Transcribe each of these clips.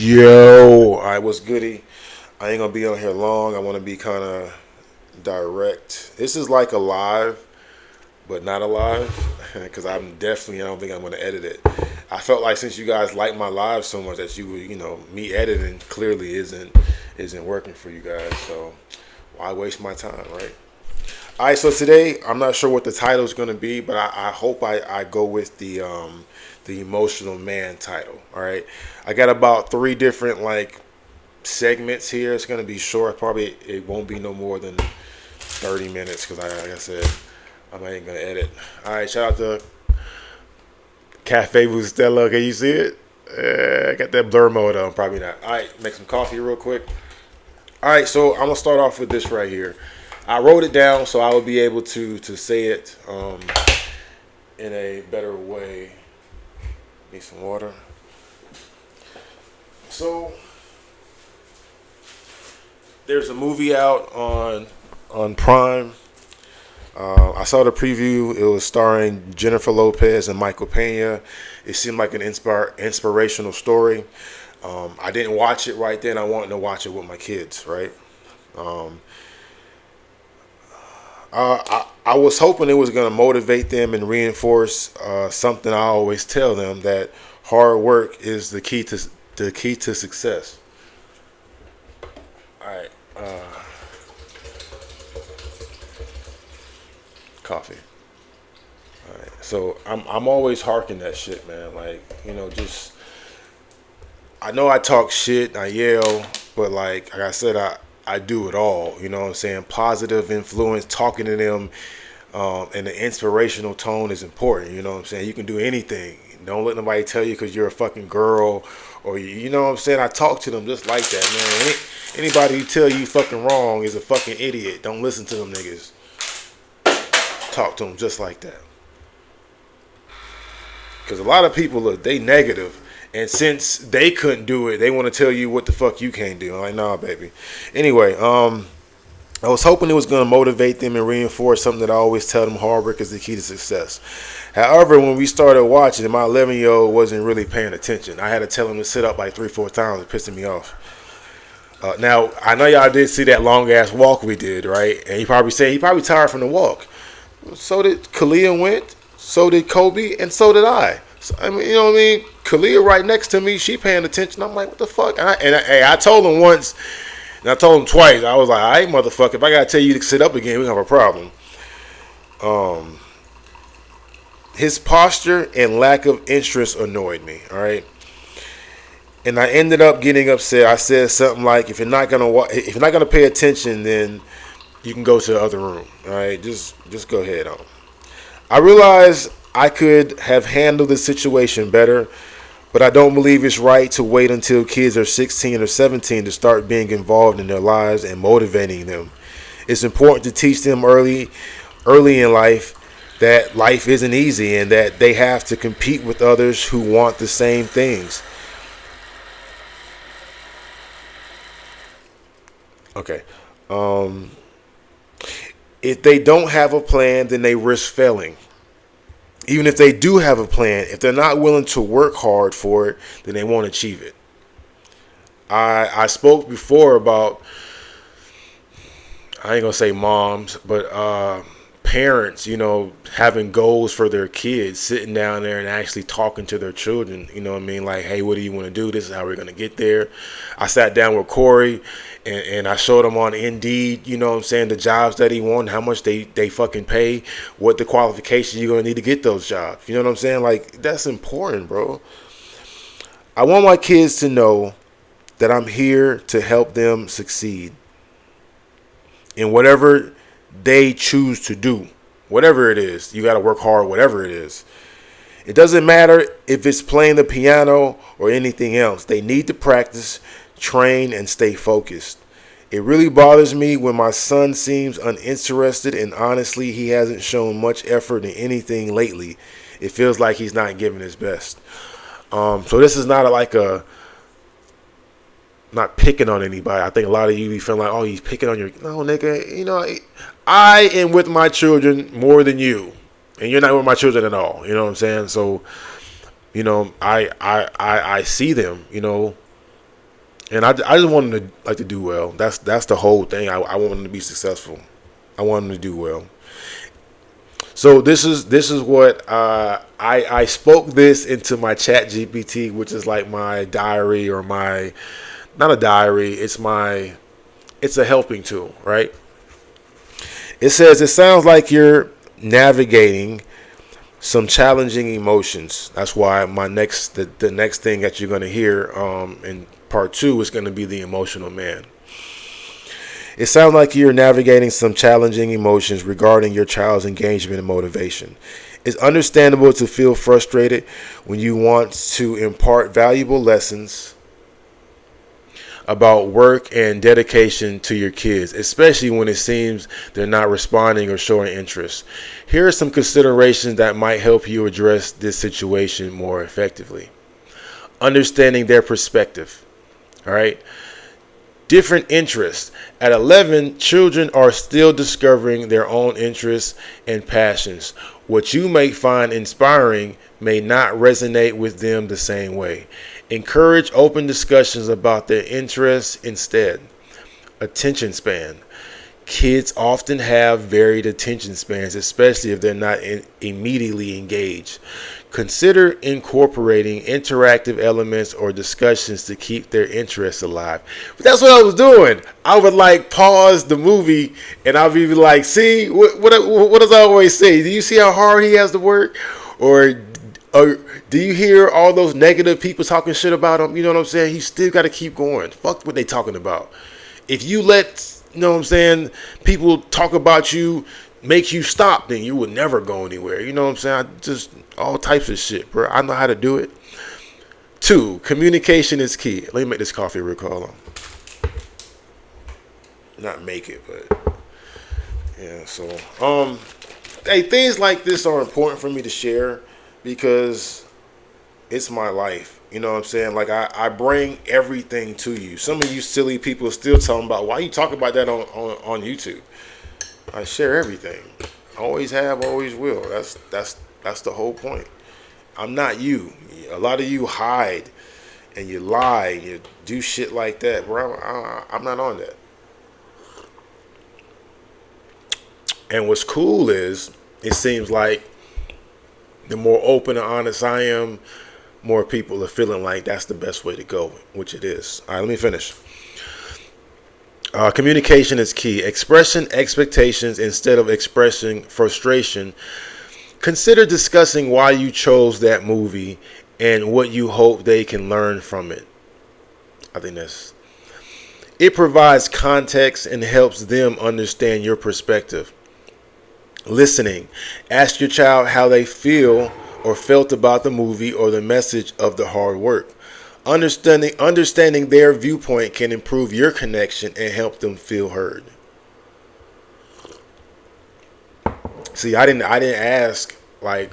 Yo, I was goody. I ain't gonna be on here long. I want to be kind of direct. This is like a live, but not a live, because I don't think I'm gonna edit it. I felt like since you guys like my live so much that me editing clearly isn't working for you guys. So why waste my time, right? All right. So today, I'm not sure what the title is gonna be, but I hope I go with the emotional man title. All right. I got about three different segments here. It's gonna be short. Probably it won't be no more than 30 minutes because like I said, I'm not even gonna edit. All right. Shout out to Cafe Bustelo. Can you see it? I got that blur mode on. Probably not. All right. Make some coffee real quick. All right. So I'm gonna start off with this right here. I wrote it down so I would be able to say it in a better way. Need some water. So there's a movie out on Prime. I saw the preview. It was starring Jennifer Lopez and Michael Pena. It seemed like an inspirational story. I didn't watch it right then. I wanted to watch it with my kids, right? I was hoping it was going to motivate them and reinforce something I always tell them, that hard work is the key to success. All right, coffee. All right, so I'm always harking that shit, man. Just I know I talk shit, I yell, but like I said, I do it all. You know what I'm saying? Positive influence, talking to them, and the inspirational tone is important. You know what I'm saying? You can do anything. Don't let nobody tell you because you're a fucking girl or you know what I'm saying? I talk to them just like that, man. Anybody who tell you fucking wrong is a fucking idiot. Don't listen to them niggas. Talk to them just like that. Because a lot of people, they negative. And since they couldn't do it, they want to tell you what the fuck you can't do. I'm like, nah, baby. Anyway, I was hoping it was going to motivate them and reinforce something that I always tell them: hard work is the key to success. However, when we started watching, my 11-year-old wasn't really paying attention. I had to tell him to sit up like 3-4 times. It pissing me off. Now, I know y'all did see that long-ass walk we did, right? And he probably tired from the walk. So did Kalia went, so did Kobe, and so did I. So, I mean, you know what I mean? Kalia right next to me, she paying attention. I'm like, what the fuck? I told him once, and I told him twice. I was like, all right, motherfucker, if I got to tell you to sit up again, we have a problem. His posture and lack of interest annoyed me, all right? And I ended up getting upset. I said something like, if you're not gonna pay attention, then you can go to the other room, all right? Just go ahead on. I realized I could have handled the situation better, but I don't believe it's right to wait until kids are 16 or 17 to start being involved in their lives and motivating them. It's important to teach them early in life that life isn't easy and that they have to compete with others who want the same things. Okay. If they don't have a plan, then they risk failing. Even if they do have a plan, if they're not willing to work hard for it, then they won't achieve it. I spoke before about, I ain't gonna say moms, but parents, having goals for their kids, sitting down there and actually talking to their children. You know what I mean? Like, hey, what do you want to do? This is how we're gonna get there. I sat down with Corey and I showed him on Indeed, you know what I'm saying, the jobs that he won, how much they fucking pay, what the qualifications you're gonna need to get those jobs. You know what I'm saying? Like, that's important, bro. I want my kids to know that I'm here to help them succeed in whatever they choose to do. Whatever it is, you got to work hard, whatever it is. It doesn't matter if it's playing the piano or anything else. They need to practice, train, and stay focused. It really bothers me when my son seems uninterested, and honestly, he hasn't shown much effort in anything lately. It feels like he's not giving his best. So this is not not picking on anybody. I think a lot of you be feeling like, oh, he's picking on your... No, nigga, I am with my children more than you. And you're not with my children at all. You know what I'm saying? So, I see them, And I just want them to do well. That's the whole thing. I want them to be successful. I want them to do well. So this is what I spoke this into my Chat GPT, which is like my diary, or my, not a diary. It's a helping tool, right? It says it sounds like you're navigating some challenging emotions. That's why the next thing that you're going to hear in part 2 is going to be the emotional man. It sounds like you're navigating some challenging emotions regarding your child's engagement and motivation. It's understandable to feel frustrated when you want to impart valuable lessons about work and dedication to your kids, especially when it seems they're not responding or showing interest. Here are some considerations that might help you address this situation more effectively. Understanding their perspective. All right. Different interests. At 11, children are still discovering their own interests and passions. What you may find inspiring may not resonate with them the same way. Encourage open discussions about their interests instead. Attention span. Kids often have varied attention spans, especially if they're not immediately engaged. Consider incorporating interactive elements or discussions to keep their interests alive. But that's what I was doing. I would like pause the movie and I'll be like, see, what does I always say? Do you see how hard he has to work? Or do you hear all those negative people talking shit about him? You know what I'm saying? He still got to keep going. Fuck what they talking about. If you let, you know what I'm saying, people talk about you, make you stop, then you would never go anywhere. You know what I'm saying? All types of shit, bro. I know how to do it. 2, communication is key. Let me make this coffee real quick. Hold on. Not make it, but yeah. So, hey, things like this are important for me to share because it's my life. You know what I'm saying? Like, I bring everything to you. Some of you silly people are still talking about, why you talk about that on YouTube? I share everything. Always have, always will. That's the whole point. I'm not you. A lot of you hide and you lie and you do shit like that, bro. I'm not on that. And what's cool is, it seems like the more open and honest I am, more people are feeling like that's the best way to go, which it is. All right, let me finish. Communication is key. Expressing expectations instead of expressing frustration. Consider discussing why you chose that movie and what you hope they can learn from it. I think it provides context and helps them understand your perspective. Listening. Ask your child how they feel or felt about the movie or the message of the hard work. Understanding their viewpoint can improve your connection and help them feel heard. See, I didn't ask, like,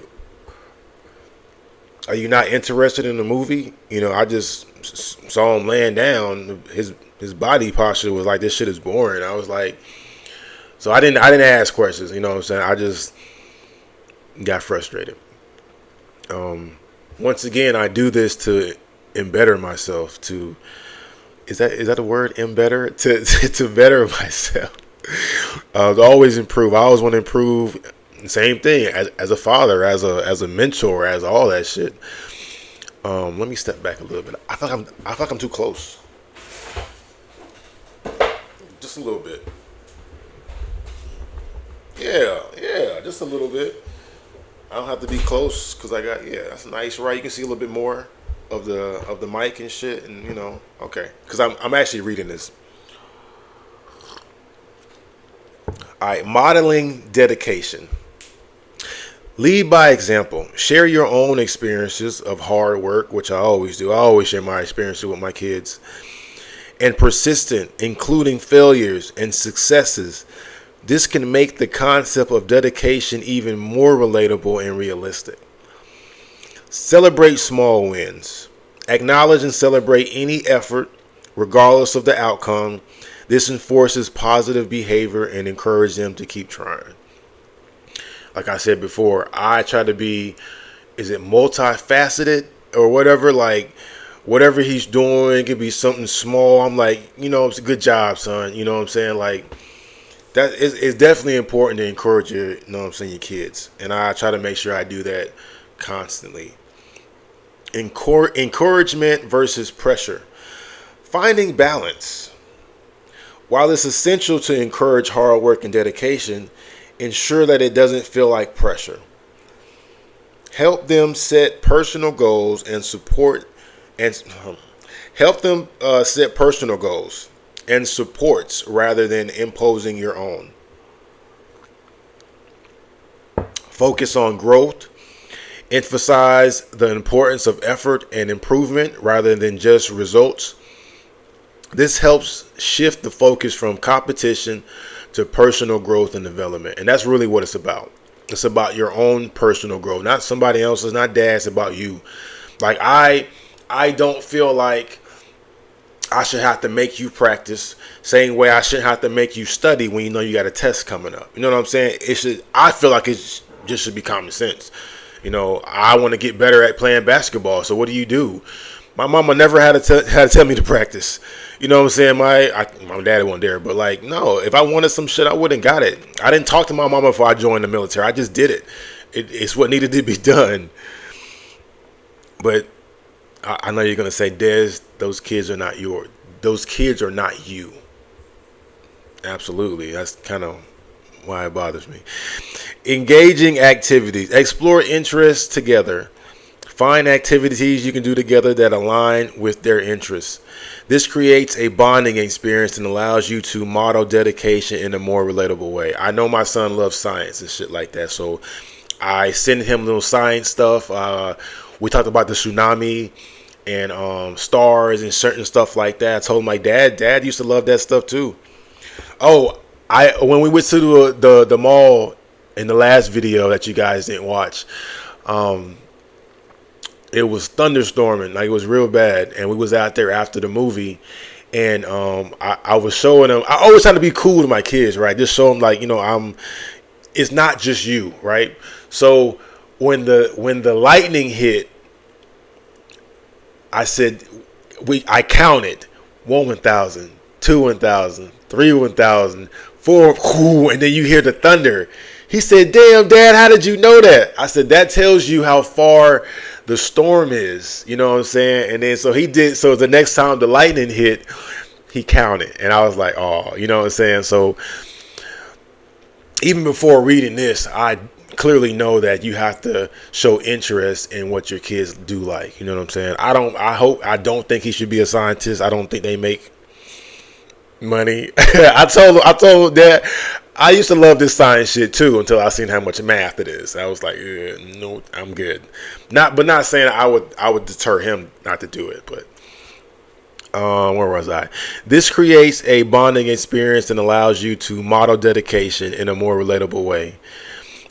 are you not interested in the movie? You know, I just saw him laying down. His body posture was like, this shit is boring. I was like, so I didn't ask questions. You know what I'm saying? I just got frustrated. Once again, I do this to embetter myself. Is that a word? Embetter? To better myself. To always improve. I always want to improve. Same thing as a father, as a mentor, as all that shit. Let me step back a little bit. I feel like I'm too close. Just a little bit. Yeah, just a little bit. I don't have to be close because that's nice, right? You can see a little bit more of the mic and shit, and you know, okay. Because I'm actually reading this. All right, modeling dedication. Lead by example. Share your own experiences of hard work, which I always do. I always share my experiences with my kids. And persistent, including failures and successes. This can make the concept of dedication even more relatable and realistic. Celebrate small wins. Acknowledge and celebrate any effort, regardless of the outcome. This enforces positive behavior and encourages them to keep trying. Like I said before, I try to be, is it multifaceted or whatever? Like, whatever he's doing. It could be something small. I'm like, it's a good job, son. You know what I'm saying? Like, that is, it's definitely important to encourage your, your kids. And I try to make sure I do that constantly. Encouragement versus pressure. Finding balance. While it's essential to encourage hard work and dedication, ensure that it doesn't feel like pressure. Help them set personal goals and help them set personal goals and supports rather than imposing your own. Focus on growth. Emphasize the importance of effort and improvement rather than just results. This helps shift the focus from competition to personal growth and development. And that's really what it's about. It's about your own personal growth, not somebody else's, not dad's, about you. Like, I don't feel like I should have to make you practice. Same way I shouldn't have to make you study when you know you got a test coming up. You know what I'm saying? I feel like it just should be common sense. I want to get better at playing basketball. So what do? My mama never had to tell me to practice. You know what I'm saying? My daddy wasn't there, but like, no, if I wanted some shit, I wouldn't got it. I didn't talk to my mama before I joined the military. I just did it. It's what needed to be done. But I know you're gonna say, Des, those kids are not yours. Those kids are not you. Absolutely. That's kind of why it bothers me. Engaging activities. Explore interests together. Find activities you can do together that align with their interests. This creates a bonding experience and allows you to model dedication in a more relatable way. I know my son loves science and shit like that, so I send him little science stuff. We talked about the tsunami and stars and certain stuff like that. I told him, like, Dad used to love that stuff too. Oh, when we went to the mall in the last video that you guys didn't watch, it was thunderstorming, like it was real bad, and we was out there after the movie, and I was showing them. I always try to be cool with my kids, right? Just show them, like, it's not just you, right? So when the lightning hit, I said, I counted 1,000, 2,000, 3,000, 4, and then you hear the thunder. He said, "Damn, Dad, how did you know that?" I said, "That tells you how far the storm is." You know what I'm saying? And then so he did. So the next time the lightning hit, he counted, and I was like, "Oh," you know what I'm saying? So even before reading this, I clearly know that you have to show interest in what your kids do like. You know what I'm saying? I don't think he should be a scientist. I don't think they make money. I told Dad, I used to love this science shit too until I seen how much math it is. I was like, no, I'm good. Not saying I would deter him not to do it, but where was I? This creates a bonding experience and allows you to model dedication in a more relatable way.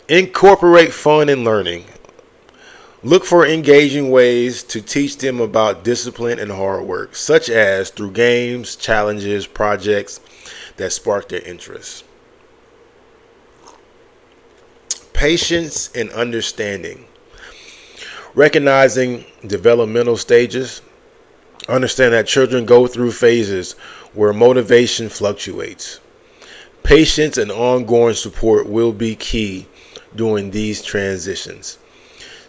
Incorporate fun and learning. Look for engaging ways to teach them about discipline and hard work, such as through games, challenges, projects that spark their interest. Patience and understanding. Recognizing developmental stages. Understand that children go through phases where motivation fluctuates. Patience and ongoing support will be key during these transitions.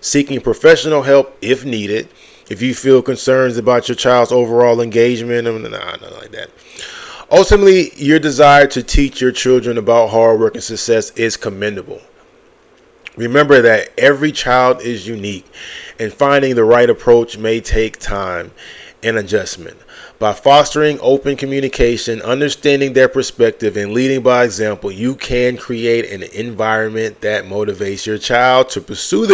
Seeking professional help if needed. If you feel concerns about your child's overall engagement, nothing like that. Ultimately, your desire to teach your children about hard work and success is commendable. Remember that every child is unique, and finding the right approach may take time and adjustment. By fostering open communication, understanding their perspective, and leading by example, you can create an environment that motivates your child to pursue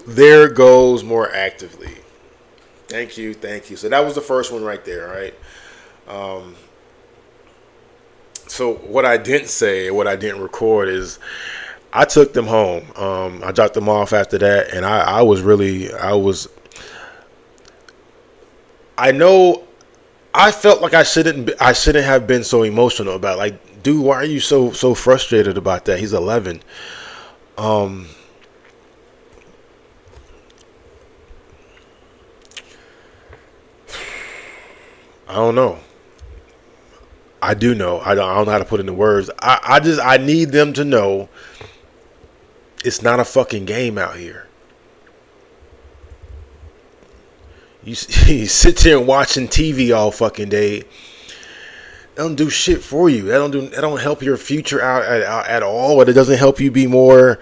their goals more actively. Thank you. So that was the first one right there, right? So what I didn't say, what I didn't record is I took them home. I dropped them off after that, and I felt like I shouldn't have been so emotional about it. Like, dude, why are you so frustrated about that? He's 11. I don't know. I do know. I don't know how to put it into words. I need them to know it's not a fucking game out here. You, you sit there and watching TV all fucking day. That don't do shit for you. That don't help your future out at all. But it doesn't help you be more.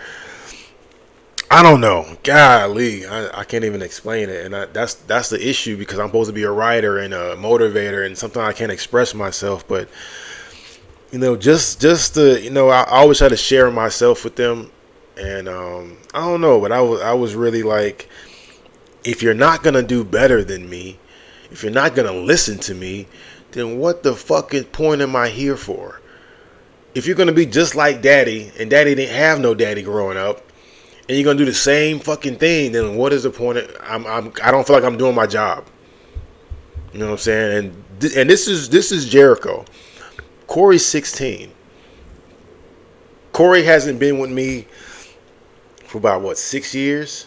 I don't know. Golly, I can't even explain it, and that's the issue because I'm supposed to be a writer and a motivator, and sometimes I can't express myself. But just to I always try to share myself with them, and I don't know, but I was really like, if you're not gonna do better than me, if you're not gonna listen to me, then what the fucking point am I here for? If you're gonna be just like daddy, and daddy didn't have no daddy growing up, and you're gonna do the same fucking thing, then what is the point? I don't feel like I'm doing my job. You know what I'm saying? And this is Jericho. Corey's 16. Corey hasn't been with me for about 6 years,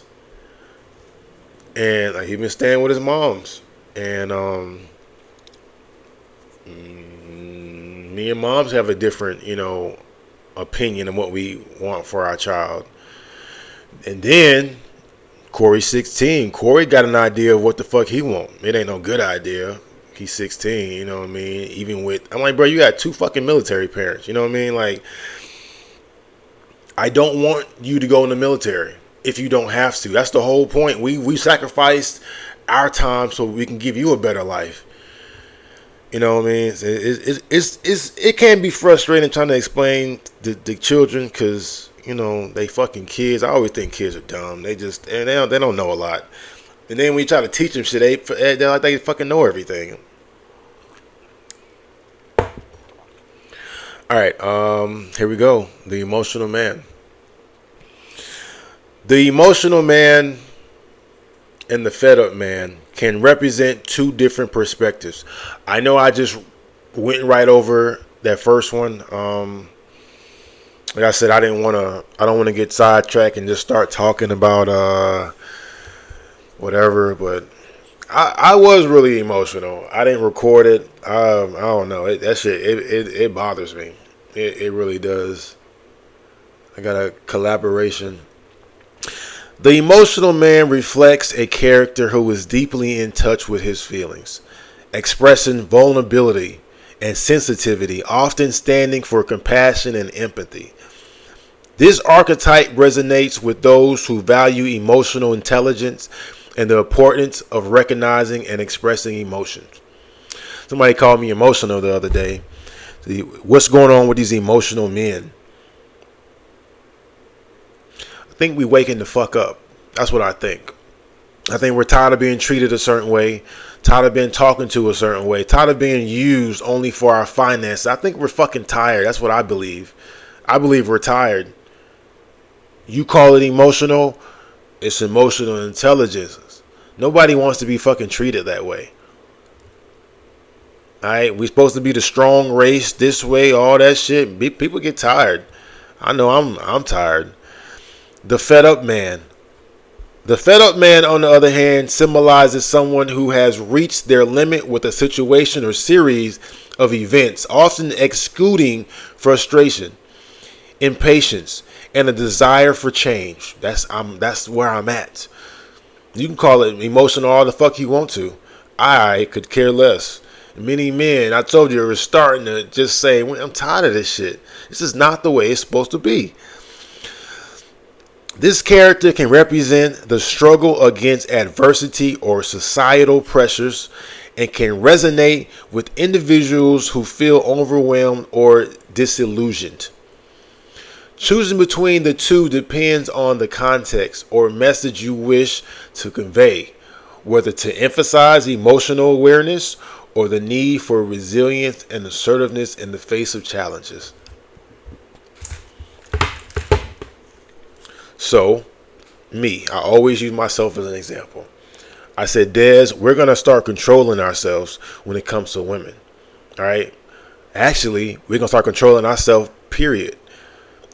and he's been staying with his moms. And me and moms have a different opinion of what we want for our child. And then Corey's 16. Corey got an idea of what the fuck he want. It ain't no good idea. He's 16, you know what I mean? Even with, I'm like, bro, you got 2 fucking military parents, you know what I mean? Like, I don't want you to go in the military if you don't have to. That's the whole point. We sacrificed our time so we can give you a better life. You know what I mean? It can be frustrating trying to explain the children because, they fucking kids. I always think kids are dumb. They don't know a lot. And then when you try to teach them shit, they're like they fucking know everything. All right, here we go. The emotional man. The emotional man and the fed up man can represent 2 different perspectives. I know I just went right over that first one. Like I said, I don't want to get sidetracked and just start talking about whatever, but I was really emotional. I didn't record it. I don't know. That shit, it bothers me. It really does. I got a collaboration. The emotional man reflects a character who is deeply in touch with his feelings, expressing vulnerability and sensitivity, often standing for compassion and empathy. This archetype resonates with those who value emotional intelligence and the importance of recognizing and expressing emotions. Somebody called me emotional the other day. What's going on with these emotional men? I think we waking the fuck up. That's what I think. I think we're tired of being treated a certain way, tired of being talked to a certain way, tired of being used only for our finances. I think we're fucking tired. That's what I believe. I believe we're tired. You call it emotional, it's emotional intelligence. Nobody wants to be fucking treated that way. Alright, we're supposed to be the strong race this way, all that shit. People get tired. I know I'm tired. The fed up man. The fed up man, on the other hand, symbolizes someone who has reached their limit with a situation or series of events, often excluding frustration, impatience, and a desire for change. That's where I'm at. You can call it emotional all the fuck you want to. I could care less. Many men, I told you, are starting to just say, I'm tired of this shit. This is not the way it's supposed to be. This character can represent the struggle against adversity or societal pressures and can resonate with individuals who feel overwhelmed or disillusioned. Choosing between the two depends on the context or message you wish to convey, whether to emphasize emotional awareness or the need for resilience and assertiveness in the face of challenges. So, I always use myself as an example. I said, Des, we're going to start controlling ourselves when it comes to women. All right? Actually, we're going to start controlling ourselves, period.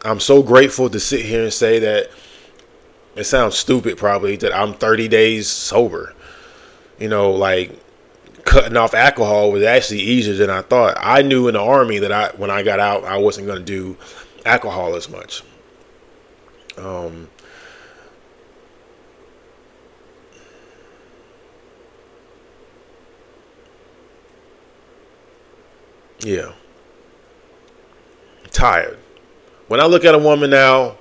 I'm so grateful to sit here and say that it sounds stupid probably that I'm 30 days sober. cutting off alcohol was actually easier than I thought. I knew in the Army that when I got out, I wasn't going to do alcohol as much. Yeah, tired. When I look at a woman now,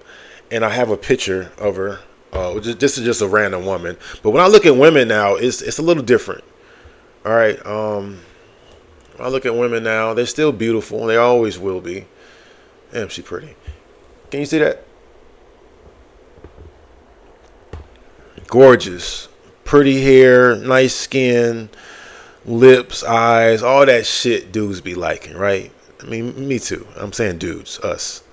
and I have a picture of her, this is just a random woman. But when I look at women now, it's a little different. All right. When I look at women now, they're still beautiful. They always will be. Damn, she pretty. Can you see that? Gorgeous. Pretty hair, nice skin, lips, eyes, all that shit dudes be liking, right? I mean, me too. I'm saying dudes, us.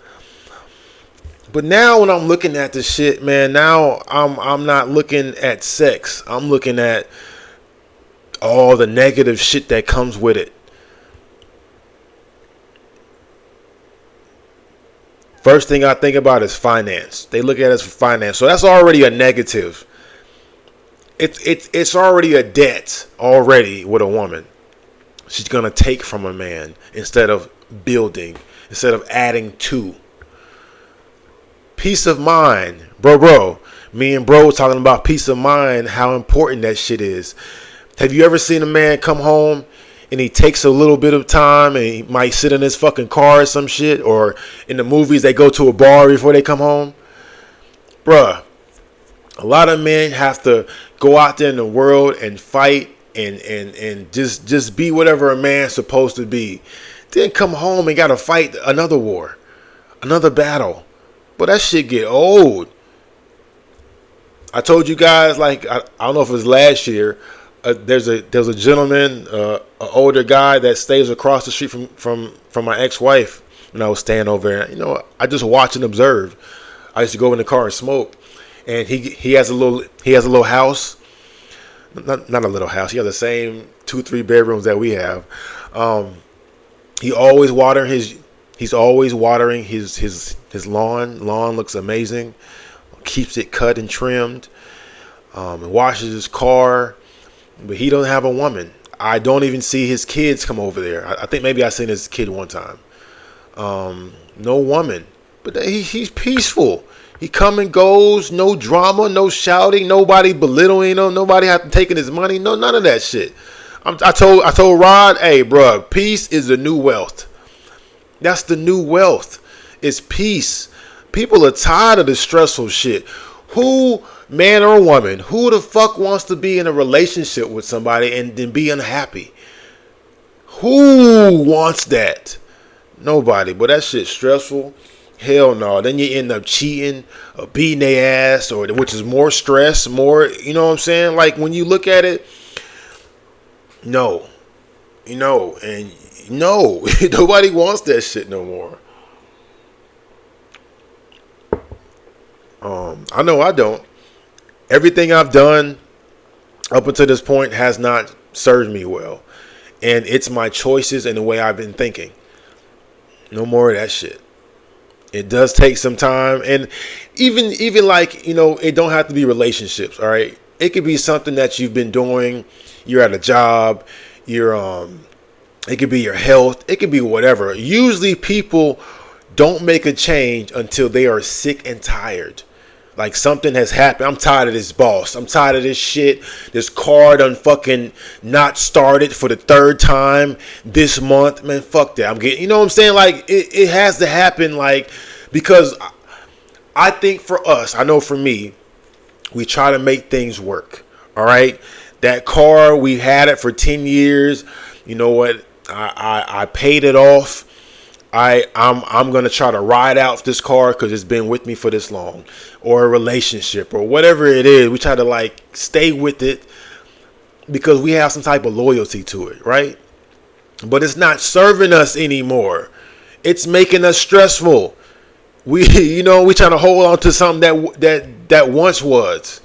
But now when I'm looking at this shit, man, now I'm not looking at sex. I'm looking at all the negative shit that comes with it. First thing I think about is finance. They look at us for finance. So that's already a negative. It's already a debt already with a woman. She's going to take from a man instead of building, instead of adding to. Peace of mind. Bro. Me and bro talking about peace of mind, how important that shit is. Have you ever seen a man come home and he takes a little bit of time and he might sit in his fucking car or some shit? Or in the movies, they go to a bar before they come home? Bruh, a lot of men have to go out there in the world and fight and just be whatever a man's supposed to be. Then come home and gotta fight another war, another battle. But that shit get old. I told you guys, like, I don't know if it was last year, there's a gentleman, an older guy that stays across the street from my ex-wife. When I was staying over there, I just watch and observe. I used to go in the car and smoke, and he has a little house, not a little house. He has the same 2-3 bedrooms that we have. He's always watering his lawn. Lawn looks amazing. Keeps it cut and trimmed. And washes his car. But he don't have a woman. I don't even see his kids come over there. I think maybe I seen his kid one time. No woman. But he's peaceful. He come and goes. No drama. No shouting. Nobody belittling him. Nobody have to taking his money. No, none of that shit. I told Rod, hey, bro, peace is the new wealth. That's the new wealth. It's peace. People are tired of the stressful shit. Who, man or woman, who the fuck wants to be in a relationship with somebody and then be unhappy? Who wants that? Nobody. But that shit's stressful. Hell no. Then you end up cheating or beating their ass, which is more stress, more, you know what I'm saying? Like, when you look at it, no. And no. Nobody wants that shit no more. I know I don't. Everything I've done up until this point has not served me well. And it's my choices and the way I've been thinking. No more of that shit. It does take some time. And even like, it don't have to be relationships, all right? It could be something that you've been doing. You're at a job. It could be your health. It could be whatever. Usually people don't make a change until they are sick and tired. Like, something has happened. I'm tired of this boss. I'm tired of this shit. This car done fucking not started for the 3rd time this month. Man, fuck that. I'm getting, you know what I'm saying? Like, it has to happen, like, because I think for us, I know for me, we try to make things work. All right? That car, we had it for 10 years. You know what? I paid it off. I'm gonna try to ride out this car because it's been with me for this long, or a relationship, or whatever it is. We try to like stay with it because we have some type of loyalty to it, right? But it's not serving us anymore. It's making us stressful. We trying to hold on to something that once was.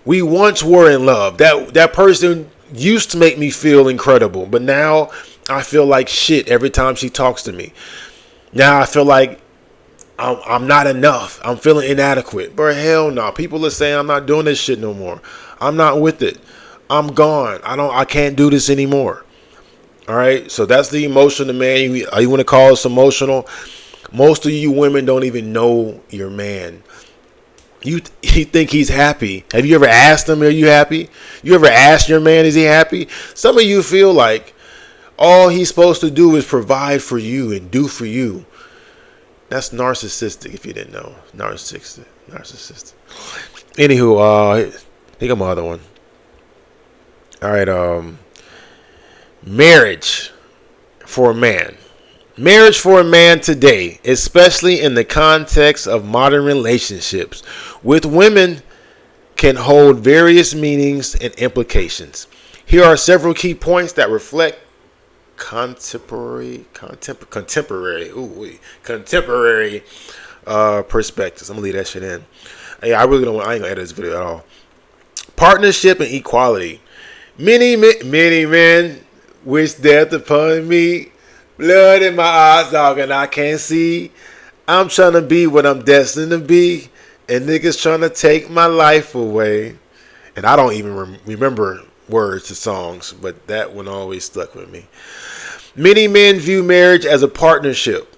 We once were in love. That person used to make me feel incredible, but now I feel like shit every time she talks to me. Now I feel like I'm not enough. I'm feeling inadequate. But hell no. People are saying I'm not doing this shit no more. I'm not with it. I'm gone. I can't do this anymore. All right. So that's the emotion, the man. You want to call us emotional? Most of you women don't even know your man. You think he's happy. Have you ever asked him, are you happy? You ever asked your man, is he happy? Some of you feel like all he's supposed to do is provide for you and do for you. That's narcissistic, if you didn't know. Narcissistic. Anywho, I think I'm other one. All right, marriage for a man. Marriage for a man today, especially in the context of modern relationships with women, can hold various meanings and implications. Here are several key points that reflect contemporary perspectives. I'm gonna leave that shit in. I ain't gonna edit this video at all. Partnership and equality. Many men wish death upon me. Blood in my eyes, dog, and I can't see. I'm trying to be what I'm destined to be, and niggas trying to take my life away. And I don't even remember words to songs, but that one always stuck with me. Many men view marriage as a partnership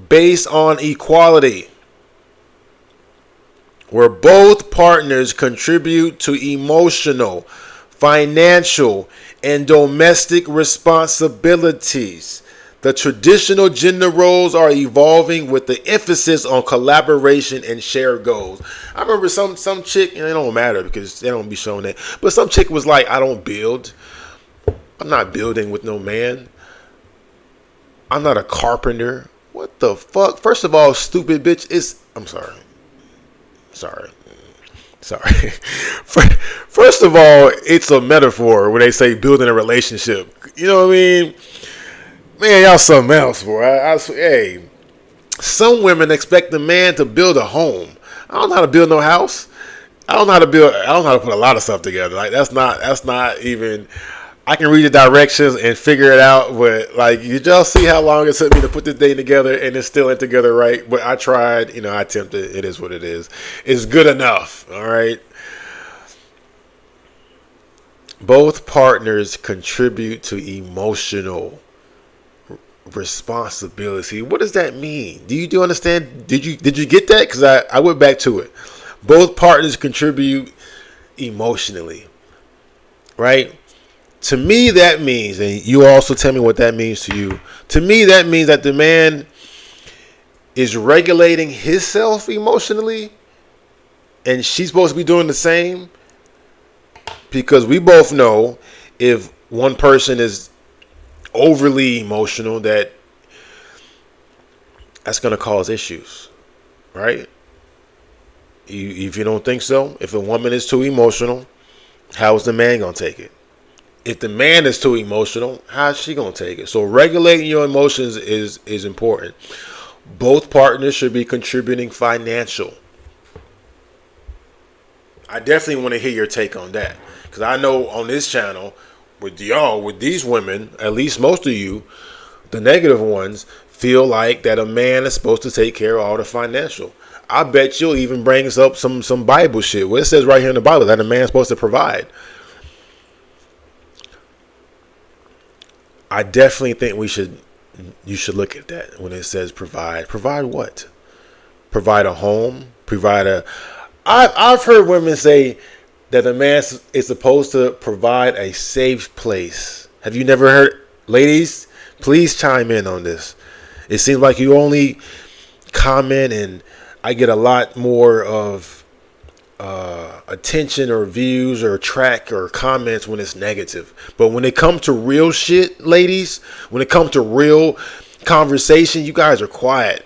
based on equality, where both partners contribute to emotional, financial, and domestic responsibilities. The traditional gender roles are evolving with the emphasis on collaboration and shared goals. I remember some chick, and it don't matter because they don't be showing that, but some chick was like, I don't build. I'm not building with no man. I'm not a carpenter. What the fuck? First of all, stupid bitch, I'm sorry. First of all, it's a metaphor when they say building a relationship. You know what I mean? Man, y'all something else, boy. Hey, some women expect the man to build a home. I don't know how to build no house. I don't know how to put a lot of stuff together. Like that's not even. I can read the directions and figure it out, but like you just see how long it took me to put this thing together, and it still ain't together right. But I tried. I attempted. It is what it is. It's good enough. All right. Both partners contribute to emotional responsibility. What does that mean? Do you understand? Did you get that? Because I went back to it. Both partners contribute emotionally, right? To me, that means, and you also tell me what that means to you. To me, that means that the man is regulating himself emotionally, and she's supposed to be doing the same. Because we both know if one person is overly emotional, that's going to cause issues, right? If you don't think so, if a woman is too emotional, how is the man going to take it? If the man is too emotional, how is she going to take it? So regulating your emotions is important. Both partners should be contributing financial. I definitely want to hear your take on that. Because I know on this channel, with these women, at least most of you, the negative ones, feel like that a man is supposed to take care of all the financial. I bet you'll even bring us up some Bible shit where it says right here in the Bible that a man's supposed to provide. I definitely think you should look at that when it says provide. Provide what? Provide a home? I've heard women say that a man is supposed to provide a safe place. Have you never heard? Ladies, please chime in on this. It seems like you only comment, and I get a lot more of attention or views or track or comments when it's negative. But when it comes to real shit, ladies, when it comes to real conversation, you guys are quiet.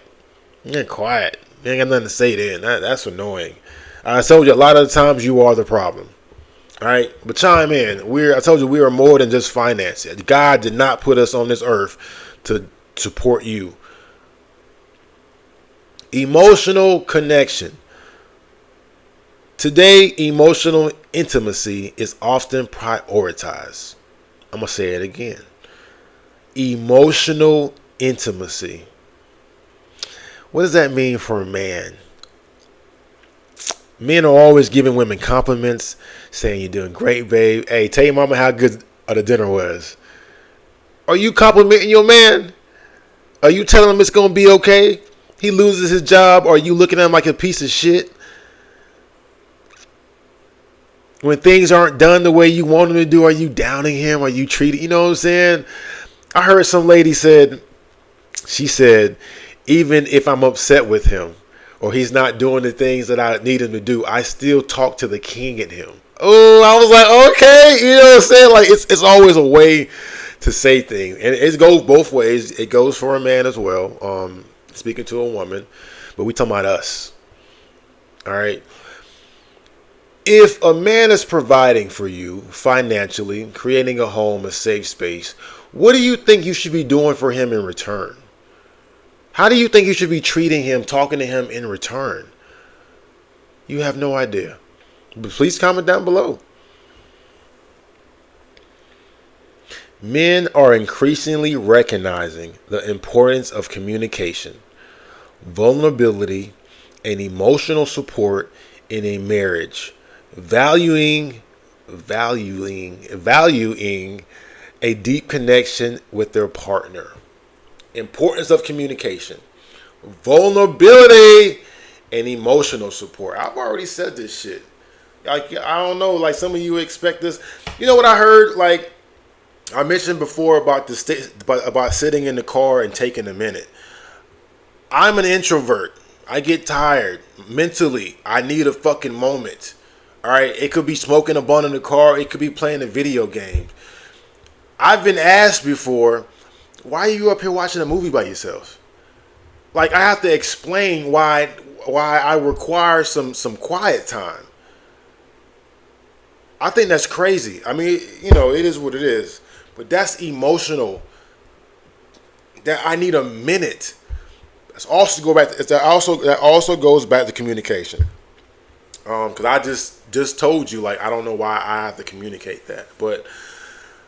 You're quiet. You ain't got nothing to say then. That's annoying. I told you a lot of the times you are the problem. All right, but chime in. I told you we are more than just finance. God did not put us on this earth to support you. Emotional connection. Today, emotional intimacy is often prioritized. I'm going to say it again. Emotional intimacy. What does that mean for a man? Men are always giving women compliments, saying you're doing great, babe. Hey, tell your mama how good the dinner was. Are you complimenting your man? Are you telling him it's going to be okay? He loses his job, or are you looking at him like a piece of shit? When things aren't done the way you want them to do, are you downing him? Are you treating, you know what I'm saying? I heard some lady she said, even if I'm upset with him or he's not doing the things that I need him to do, I still talk to the king in him. Oh, I was like, okay, you know what I'm saying? Like, it's always a way to say things. And it goes both ways. It goes for a man as well, speaking to a woman. But we talking about us. All right? If a man is providing for you financially, creating a home, a safe space, what do you think you should be doing for him in return? How do you think you should be treating him, talking to him in return? You have no idea. But please comment down below. Men are increasingly recognizing the importance of communication, vulnerability, and emotional support in a marriage, valuing a deep connection with their partner. Importance of communication, vulnerability, and emotional support. I've already said this shit. Like, I don't know, like some of you expect this. You know what I heard? Like I mentioned before about about sitting in the car and taking a minute. I'm an introvert. I get tired mentally. I need a fucking moment. All right, it could be smoking a blunt in the car. It could be playing a video game. I've been asked before, why are you up here watching a movie by yourself? Like, I have to explain why I require some quiet time. I think that's crazy. I mean, you know, it is what it is. But that's emotional. That I need a minute. That also goes back to communication. Because I just told you, like, I don't know why I have to communicate that, but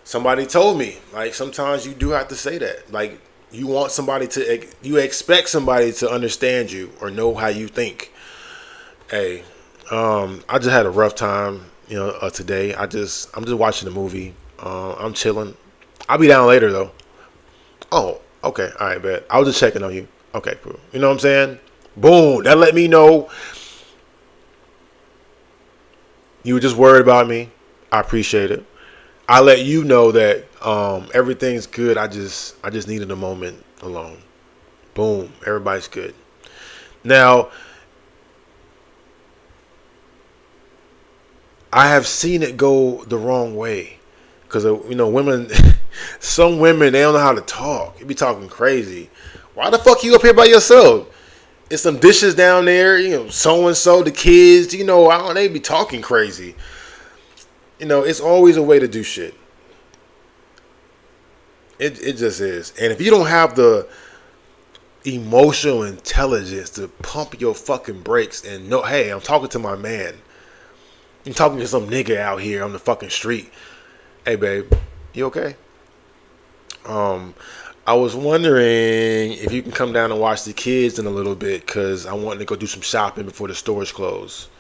somebody told me, like, sometimes you do have to say that. Like, you expect somebody to understand you or know how you think. Hey, I just had a rough time, today. I'm just watching the movie. I'm chilling. I'll be down later though. Oh, okay. All right, bet. I was just checking on you. Okay, cool. You know what I'm saying? Boom. That let me know you were just worried about me. I appreciate it. I let you know that everything's good. I just needed a moment alone. Boom. Everybody's good. Now, I have seen it go the wrong way. Because, women, some women, they don't know how to talk. You be talking crazy. Why the fuck you up here by yourself? It's some dishes down there, so-and-so, the kids, they be talking crazy. It's always a way to do shit. It just is. And if you don't have the emotional intelligence to pump your fucking brakes and know, hey, I'm talking to my man. I'm talking to some nigga out here on the fucking street. Hey, babe, you okay? I was wondering if you can come down and watch the kids in a little bit because I want to go do some shopping before the stores close.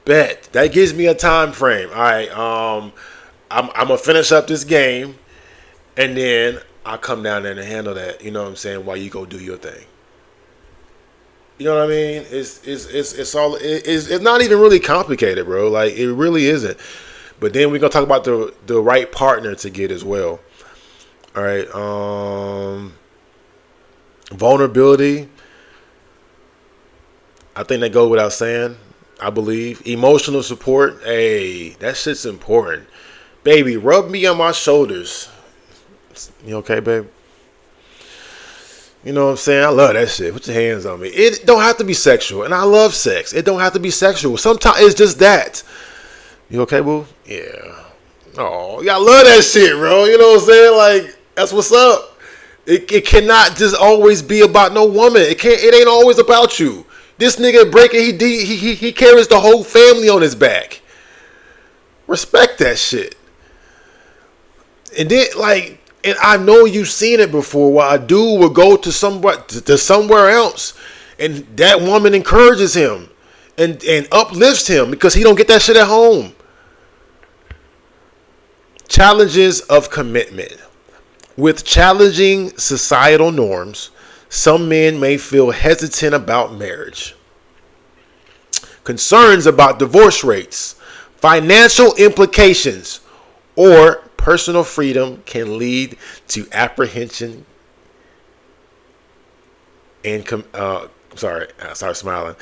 Bet. That gives me a time frame. All right. I'm going to finish up this game and then I'll come down there and handle that, you know what I'm saying, while you go do your thing. You know what I mean? It's not even really complicated, bro. Like, it really isn't. But then we're going to talk about the right partner to get as well. All right. Vulnerability. I think that goes without saying. I believe. Emotional support. Hey, that shit's important. Baby, rub me on my shoulders. You okay, babe? You know what I'm saying? I love that shit. Put your hands on me. It don't have to be sexual. And I love sex. It don't have to be sexual. Sometimes it's just that. You okay, boo? Yeah. Oh, yeah, I love that shit, bro. You know what I'm saying? Like, that's what's up. It cannot just always be about no woman. It ain't always about you. This nigga breaking, he carries the whole family on his back. Respect that shit. And then, like, and I know you've seen it before, where a dude will go to somewhere else, and that woman encourages him. and uplifts him because he don't get that shit at home. Challenges of commitment. With challenging societal norms, some men may feel hesitant about marriage. Concerns about divorce rates, financial implications, or personal freedom can lead to apprehension and sorry smiling.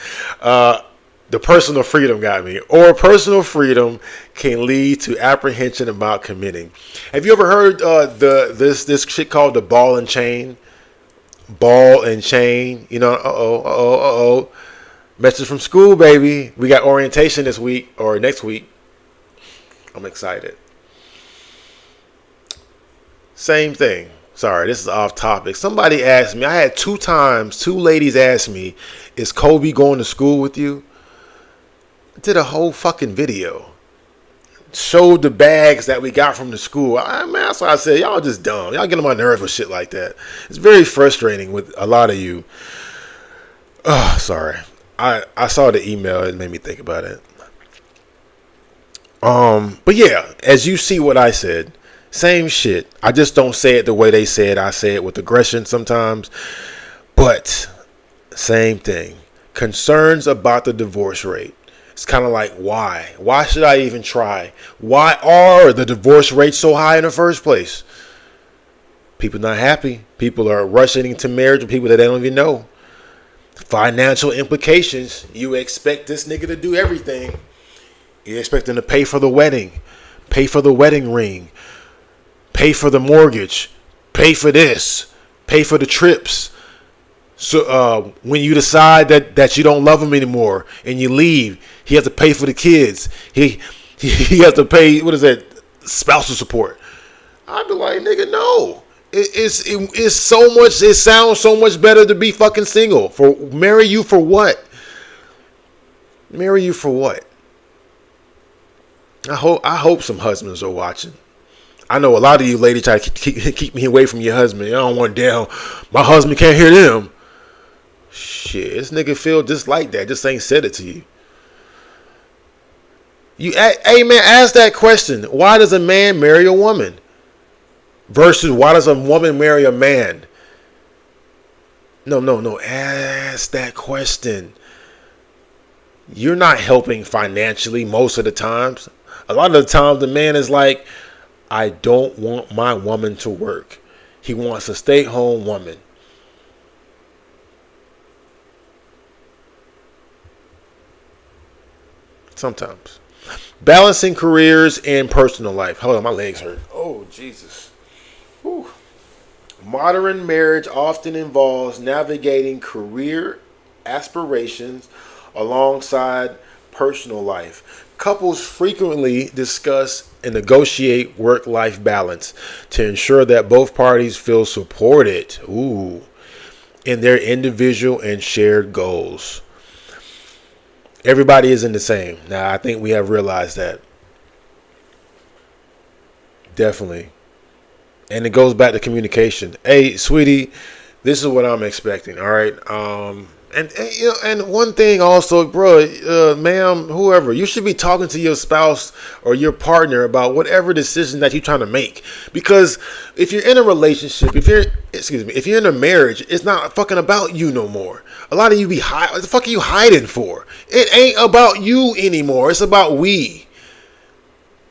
The personal freedom got me. Or personal freedom can lead to apprehension about committing. Have you ever heard this shit called the ball and chain? Ball and chain. You know, message from school, baby. We got orientation this week or next week. I'm excited. Same thing. Sorry, this is off topic. Somebody asked me, I had two ladies ask me, is Kobe going to school with you? I did a whole fucking video. Showed the bags that we got from the school. That's why I said, y'all just dumb. Y'all get on my nerves with shit like that. It's very frustrating with a lot of you. Oh, sorry. I saw the email. It made me think about it. But yeah, as you see what I said, same shit. I just don't say it the way they say it. I say it with aggression sometimes. But same thing. Concerns about the divorce rate. It's kind of like, why? Why should I even try? Why are the divorce rates so high in the first place? People not happy. People are rushing into marriage with people that they don't even know. Financial implications. You expect this nigga to do everything. You expect him to pay for the wedding, pay for the wedding ring, pay for the mortgage, pay for this, pay for the trips. So when you decide that you don't love him anymore and you leave, he has to pay for the kids. He has to pay, what is that, spousal support. I'd be like, nigga, no. It's so much. It sounds so much better to be fucking single. Marry you for what? Marry you for what? I hope some husbands are watching. I know a lot of you ladies try to keep me away from your husband. I don't want down. My husband can't hear them. Shit, this nigga feel just like that. Just ain't said it to you. Hey man, ask that question. Why does a man marry a woman? Versus why does a woman marry a man? No. Ask that question. You're not helping financially most of the times. A lot of the times the man is like, I don't want my woman to work. He wants a stay-at-home woman. Sometimes. Balancing careers and personal life. Hold on, my legs hurt. Oh, Jesus. Whew. Modern marriage often involves navigating career aspirations alongside personal life. Couples frequently discuss and negotiate work-life balance to ensure that both parties feel supported in their individual and shared goals. Everybody isn't the same. Now, I think we have realized that. Definitely. And it goes back to communication. Hey, sweetie, this is what I'm expecting. All right. And one thing also, bro, ma'am, whoever, you should be talking to your spouse or your partner about whatever decision that you're trying to make. Because if you're in a relationship, if you're in a marriage, it's not fucking about you no more. A lot of you what the fuck are you hiding for? It ain't about you anymore. It's about we.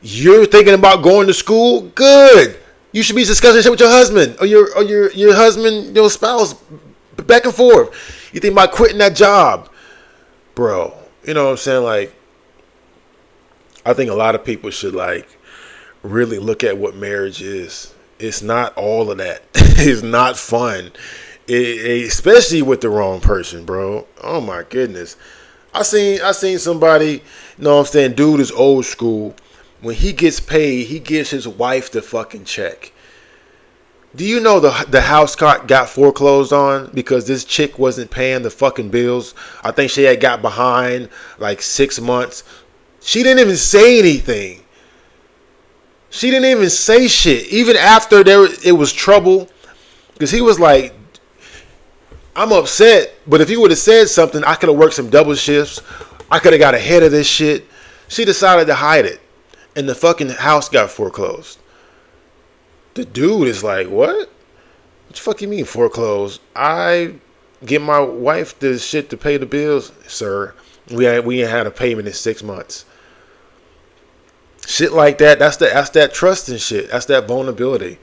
You're thinking about going to school? Good. You should be discussing shit with your husband or your husband, your spouse, back and forth. You think about quitting that job, bro? You know what I'm saying? Like, I think a lot of people should really look at what marriage is. It's not all of that. It's not fun, especially with the wrong person, bro. Oh my goodness, I seen somebody. You know what I'm saying? Dude is old school. When he gets paid, he gives his wife the fucking check. Do you know the house got foreclosed on because this chick wasn't paying the fucking bills? I think she had got behind like 6 months. She didn't even say anything. She didn't even say shit. Even after it was trouble. Because he was like, I'm upset. But if he would have said something, I could have worked some double shifts. I could have got ahead of this shit. She decided to hide it. And the fucking house got foreclosed. The dude is like, what? What the fuck you mean foreclosed? I get my wife the shit to pay the bills, sir. We ain't had a payment in 6 months. Shit like that. That's that trust and shit. That's that vulnerability.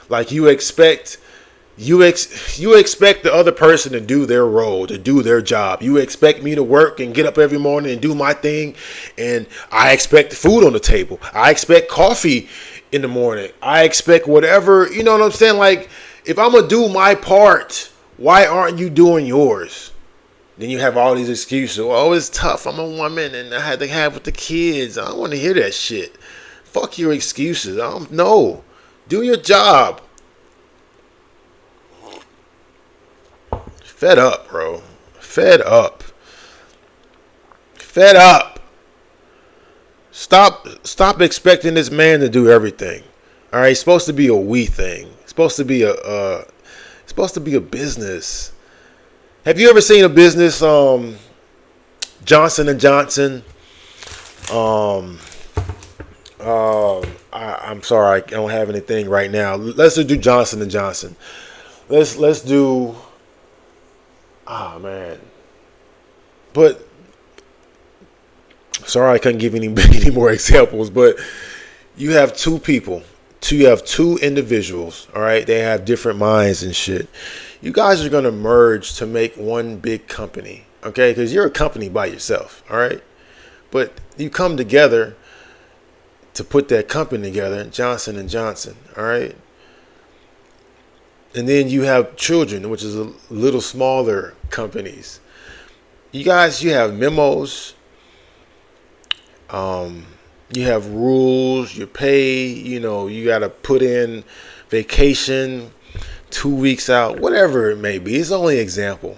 Like you expect the other person to do their role, to do their job. You expect me to work and get up every morning and do my thing, and I expect food on the table. I expect coffee in the morning. I expect whatever, you know what I'm saying? Like, if I'm gonna do my part, why aren't you doing yours? Then you have all these excuses. Oh, it's tough. I'm a woman and I had to have with the kids. I don't want to hear that shit. Fuck your excuses. No. Do your job. Fed up, bro. Fed up. Fed up. Stop expecting this man to do everything. All right, it's supposed to be a we thing. It's supposed to be a business. Have you ever seen a business, Johnson and Johnson? I'm sorry, I don't have anything right now. Let's do Johnson and Johnson. Let's do. Ah, man. But sorry, I couldn't give any more examples. But you have two people. You have two individuals. All right, they have different minds and shit. You guys are gonna merge to make one big company. Okay, because you're a company by yourself. All right, but you come together to put that company together, Johnson and Johnson. All right. And then you have children, which is a little smaller companies. You guys, you have memos. You have rules. You pay. You know, you got to put in vacation 2 weeks out, whatever it may be. It's only an example.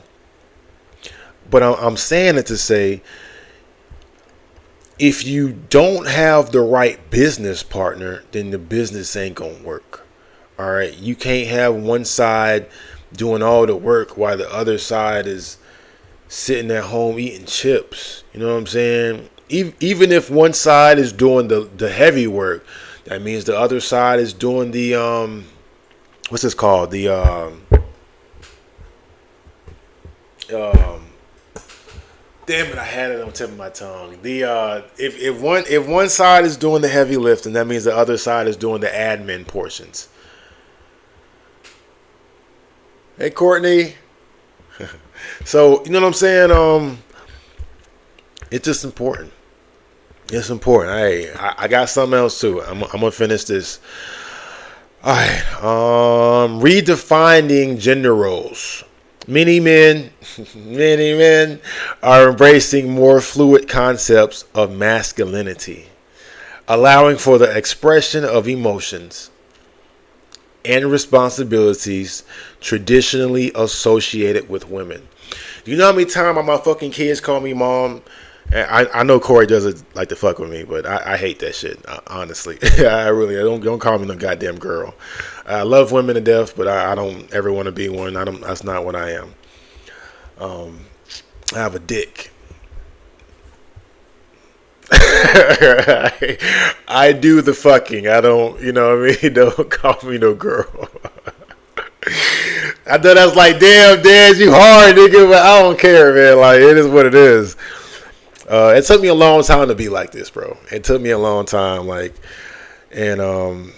But I'm saying it to say, if you don't have the right business partner, then the business ain't going to work. All right, you can't have one side doing all the work while the other side is sitting at home eating chips. You know what I'm saying? Even if one side is doing the heavy work, that means the other side is doing the what's this called? The damn it, I had it on the tip of my tongue. The if one side is doing the heavy lifting, that means the other side is doing the admin portions. Hey, Courtney. So, you know what I'm saying? It's just important. It's important. Hey, I got something else too. I'm gonna finish this. All right. Redefining gender roles. Many men are embracing more fluid concepts of masculinity, allowing for the expression of emotions and responsibilities traditionally associated with women. Do you know how many times my fucking kids call me mom? And I know Corey doesn't like to fuck with me, but I hate that shit, honestly. I don't call me no goddamn girl. I love women to death, but I don't ever want to be one. That's not what I am. I have a dick. I do the fucking. I don't, you know what I mean? Don't call me no girl. I thought I was like, damn, Dad, you hard, nigga, but I don't care, man. Like, it is what it is. It took me a long time to be like this, bro. It took me a long time, like, and I'll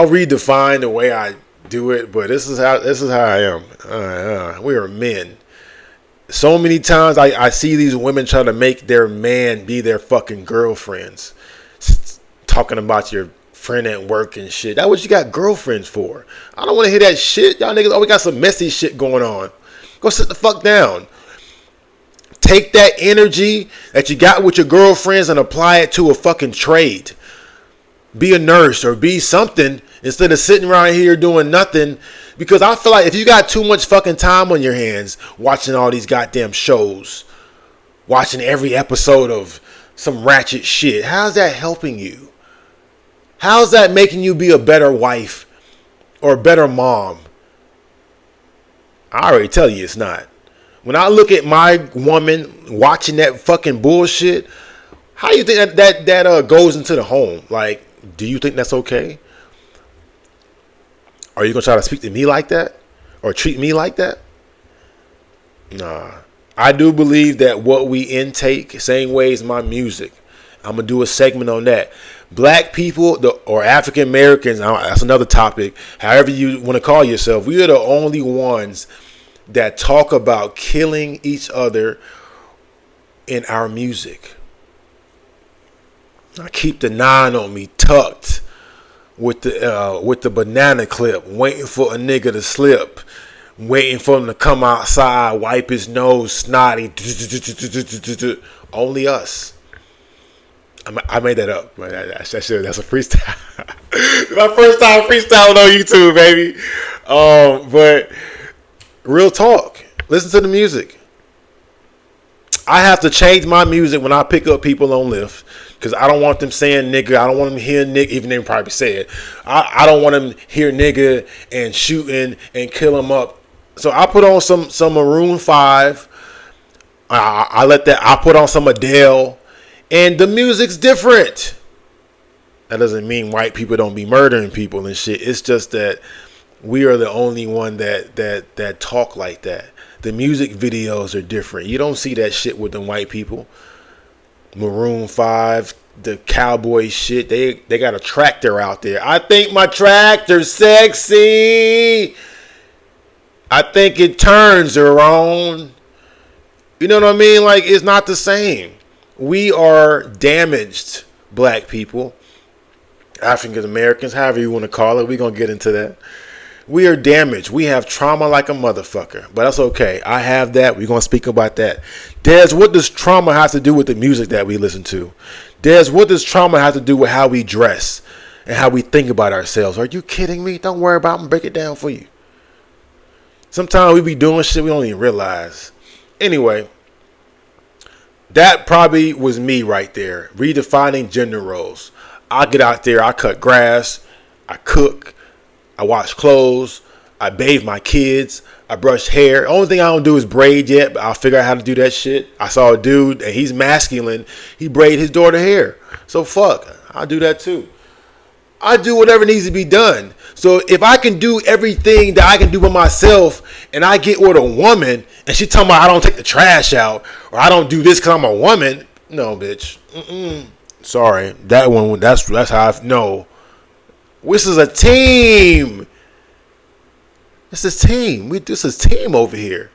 redefine the way I do it, but this is how I am. We are men. So many times I see these women try to make their man be their fucking girlfriends. Talking about your friend at work and shit. That's what you got girlfriends for. I don't want to hear that shit. Y'all niggas always got some messy shit going on. Go sit the fuck down. Take that energy that you got with your girlfriends and apply it to a fucking trade. Be a nurse or be something instead of sitting around here doing nothing. Because I feel like if you got too much fucking time on your hands watching all these goddamn shows, watching every episode of some ratchet shit, how's that helping you? How's that making you be a better wife or a better mom? I already tell you it's not. When I look at my woman watching that fucking bullshit, how do you think that goes into the home? Like, do you think that's okay? Are you gonna try to speak to me like that, or treat me like that? Nah. I do believe that what we intake, same way as my music. I'm gonna do a segment on that. Black people, or African Americans, that's another topic. However you want to call yourself, we are the only ones that talk about killing each other in our music. I keep the 9 on me tucked with the banana clip, waiting for a nigga to slip, waiting for him to come outside, wipe his nose, snotty. Only us. I made that up. That's a freestyle. My first time freestyling on YouTube, baby. But real talk. Listen to the music. I have to change my music when I pick up people on Lyft, because I don't want them saying nigga. I don't want them hearing nigga, even they probably say it. I don't want them hear nigga and shooting and kill them up. So I put on some Maroon 5. I put on some Adele. And the music's different. That doesn't mean white people don't be murdering people and shit. It's just that we are the only one that talk like that. The music videos are different. You don't see that shit with them white people. Maroon 5, the cowboy shit. They got a tractor out there. I think my tractor's sexy. I think it turns around. You know what I mean? Like, it's not the same. We are damaged, black people, African Americans, however you want to call it. We're going to get into that. We are damaged. We have trauma like a motherfucker, but that's okay. I have that. We're going to speak about that. Des, what does trauma have to do with the music that we listen to? Des, what does trauma have to do with how we dress and how we think about ourselves? Are you kidding me? Don't worry about it. I'm going to break it down for you. Sometimes we be doing shit we don't even realize. Anyway. That probably was me right there. Redefining gender roles. I get out there, I cut grass, I cook, I wash clothes, I bathe my kids, I brush hair. Only thing I don't do is braid yet, but I'll figure out how to do that shit. I saw a dude, and he's masculine. He braided his daughter's hair. So fuck, I'll do that too. I do whatever needs to be done. So if I can do everything that I can do by myself, and I get with a woman, and she talking about I don't take the trash out, or I don't do this because I'm a woman. No, bitch. Sorry. That one, that's how I know. This is a team. This is team. This is team over here.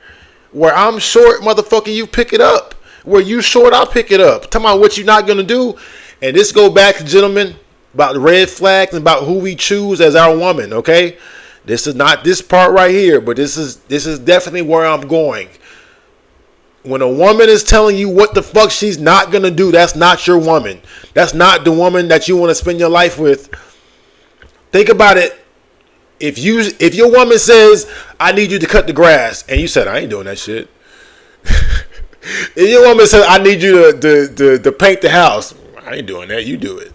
Where I'm short, motherfucker, you pick it up. Where you short, I'll pick it up. Talking about what you're not going to do. And this go back, gentlemen, about the red flags and about who we choose as our woman, okay? This is not this part right here, but this is definitely where I'm going. When a woman is telling you what the fuck she's not gonna do, that's not your woman. That's not the woman that you want to spend your life with. Think about it. If your woman says, I need you to cut the grass, and you said, I ain't doing that shit. If your woman says, I need you to paint the house, I ain't doing that, you do it.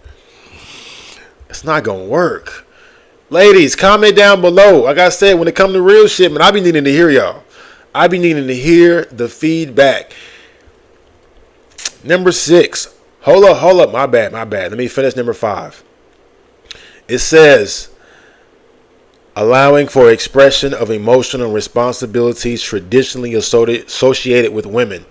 It's not gonna work. Ladies, comment down below. Like I said, when it comes to real shit, man, I be needing to hear y'all. I be needing to hear the feedback. Number 6. Hold up. My bad. Let me finish number 5. It says, allowing for expression of emotional responsibilities traditionally associated with women.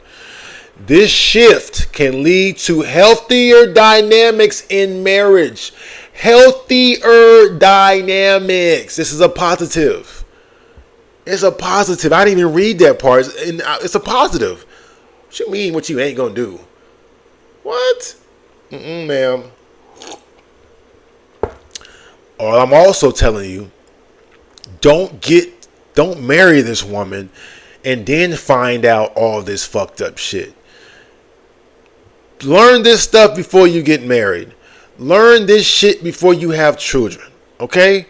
This shift can lead to healthier dynamics in marriage. Healthier dynamics. This is a positive. It's a positive. I didn't even read that part. It's a positive. What you mean what you ain't gonna do? What? Ma'am. Or I'm also telling you, don't marry this woman and then find out all this fucked up shit. Learn this stuff before you get married. Learn this shit before you have children. Okay?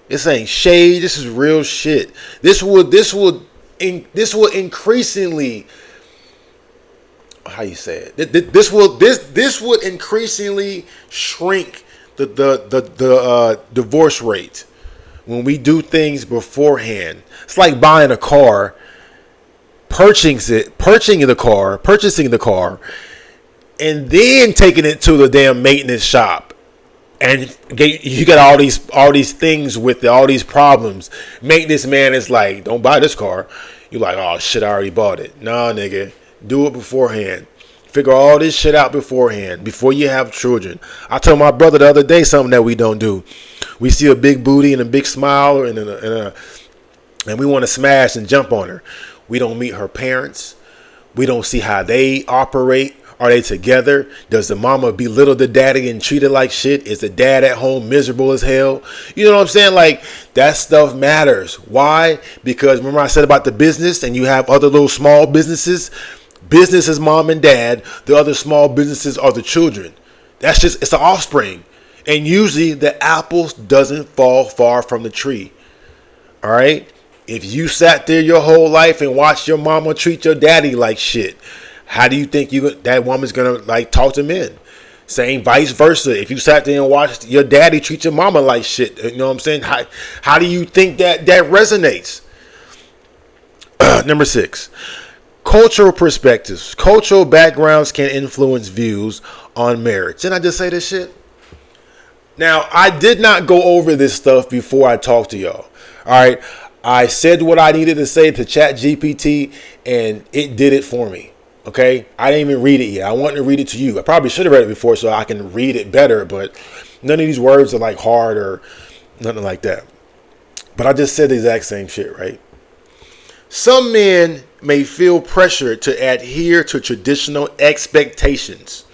This ain't shade. This is real shit. This will increasingly, how you say it? This would increasingly shrink the divorce rate when we do things beforehand. It's like buying a car, purchasing the car, and then taking it to the damn maintenance shop, and you got all these things with it, all these problems. Maintenance man is like, don't buy this car. You're like, oh shit, I already bought it. Nah, nigga, do it beforehand. Figure all this shit out beforehand, before you have children. I told my brother the other day something that we don't do. We see a big booty and a big smile and we want to smash and jump on her. We don't meet her parents. We don't see how they operate. Are they together? Does the mama belittle the daddy and treat it like shit? Is the dad at home miserable as hell? You know what I'm saying? Like, that stuff matters. Why? Because remember I said about the business, and you have other little small businesses. Business is mom and dad. The other small businesses are the children. That's just, it's the offspring. And usually the apple doesn't fall far from the tree. All right? If you sat there your whole life and watched your mama treat your daddy like shit, how do you think that woman's gonna like talk to men? Same vice versa. If you sat there and watched your daddy treat your mama like shit, you know what I'm saying? How do you think that resonates? Number 6, cultural perspectives. Cultural backgrounds can influence views on marriage. Didn't I just say this shit? Now, I did not go over this stuff before I talked to y'all. All right. I said what I needed to say to ChatGPT, and it did it for me. Okay, I didn't even read it yet. I wanted to read it to you. I probably should have read it before so I can read it better, but none of these words are like hard or nothing like that. But I just said the exact same shit, right? Some men may feel pressure to adhere to traditional expectations.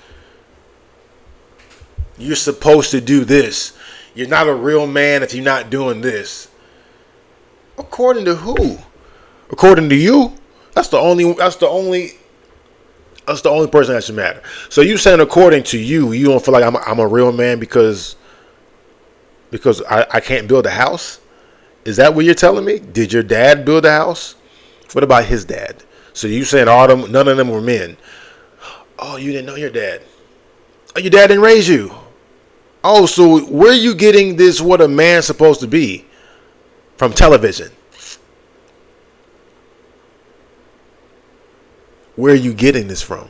You're supposed to do this. You're not a real man if you're not doing this. According to who? According to you? That's the only person that should matter. So you saying according to you, you don't feel like I'm a real man because I can't build a house? Is that what you're telling me? Did your dad build a house? What about his dad? So you saying none of them were men? Oh, you didn't know your dad. Oh, your dad didn't raise you. Oh, so where are you getting this? What a man's supposed to be from television? Where are you getting this from?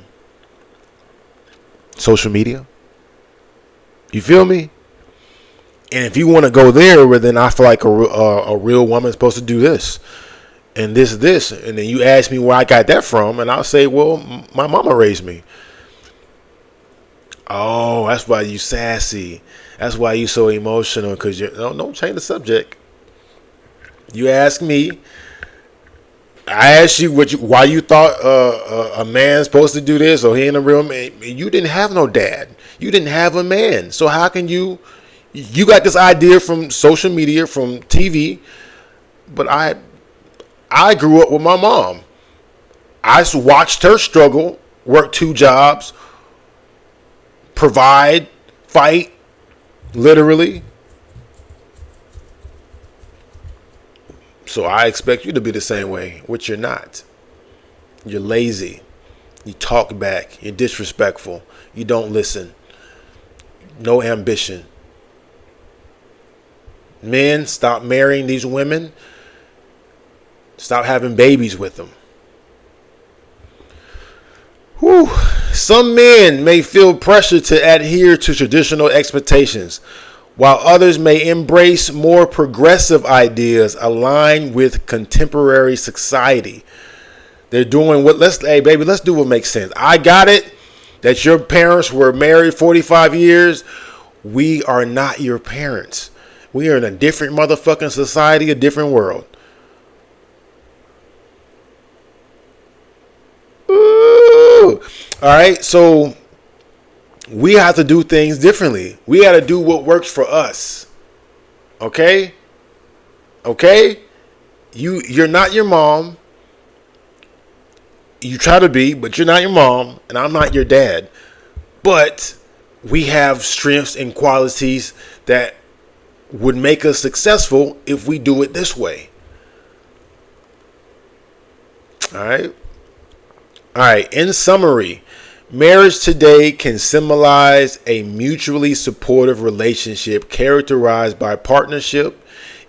Social media? You feel me? And if you want to go there, well, then I feel like a real woman is supposed to do this and this. And then you ask me where I got that from, and I'll say, well, my mama raised me. Oh, that's why you sassy. That's why you so emotional, because don't change the subject. You ask me. I asked you why you thought a man's supposed to do this, or he ain't a real man. You didn't have no dad. You didn't have a man. So how can you got this idea from social media, from TV? But I grew up with my mom. I watched her struggle, work 2 jobs, provide, fight, literally. So I expect you to be the same way, which you're not. You're lazy. You talk back. You're disrespectful. You don't listen. No ambition. Men, stop marrying these women. Stop having babies with them. Whew. Some men may feel pressure to adhere to traditional expectations, while others may embrace more progressive ideas aligned with contemporary society. They're doing let's do what makes sense. I got it that your parents were married 45 years. We are not your parents. We are in a different motherfucking society, a different world. Ooh. All right, so we have to do things differently. We got to do what works for us. Okay? You're not your mom. You try to be, but you're not your mom, and I'm not your dad. But we have strengths and qualities that would make us successful if we do it this way. All right. In summary, marriage today can symbolize a mutually supportive relationship characterized by partnership,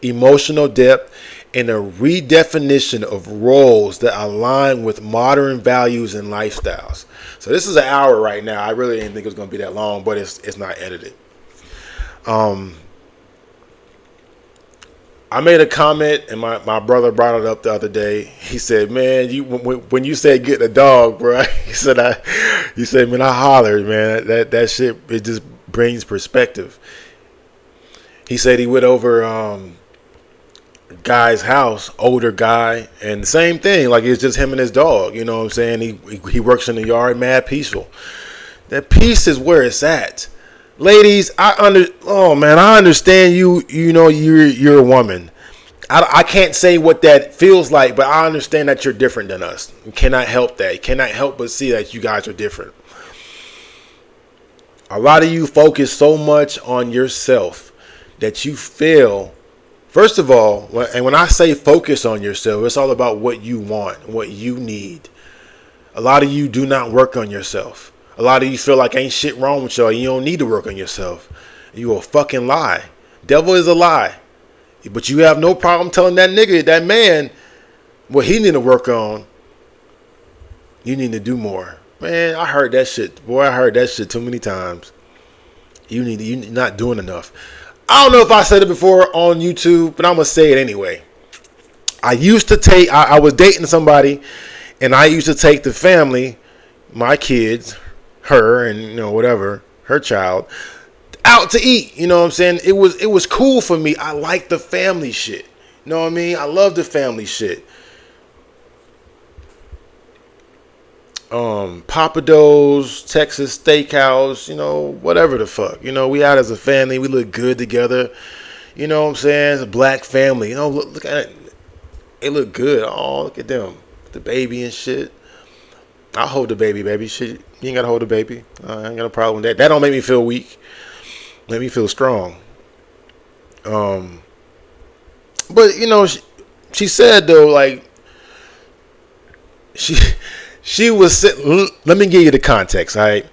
emotional depth, and a redefinition of roles that align with modern values and lifestyles. So this is an hour right now. I really didn't think it was going to be that long, but it's not edited. I made a comment, and my brother brought it up the other day. He said, "Man, when you said get a dog, bro," he said, man, I hollered, man. That shit, it just brings perspective." He said he went over guy's house, older guy, and the same thing. Like, it's just him and his dog. You know what I'm saying? He works in the yard, mad peaceful. That peace is where it's at. Ladies, I understand you. You know, you're a woman. I can't say what that feels like, but I understand that you're different than us. You cannot help that. You cannot help but see that you guys are different. A lot of you focus so much on yourself that you fail. First of all, and when I say focus on yourself, it's all about what you want, what you need. A lot of you do not work on yourself. A lot of you feel like ain't shit wrong with y'all. You don't need to work on yourself. You a fucking lie. Devil is a lie. But you have no problem telling that nigga, that man, what he need to work on. You need to do more. Man, I heard that shit. Boy, I heard that shit too many times. You're not doing enough. I don't know if I said it before on YouTube, but I'm going to say it anyway. I was dating somebody, and I used to take the family, my kids, her, and whatever, her child, out to eat. You know what I'm saying? It was cool for me. I like the family shit. You know what I mean? I love the family shit. Papados, Texas Steakhouse, whatever the fuck. We out as a family. We look good together. You know what I'm saying? It's a black family. Look at it. They look good. Oh, look at them. The baby and shit. I'll hold the baby. Shit, you ain't got to hold the baby. I ain't got a problem with that. That don't make me feel weak. Make me feel strong. But, she said, though, like, she was sitting, let me give you the context, all right?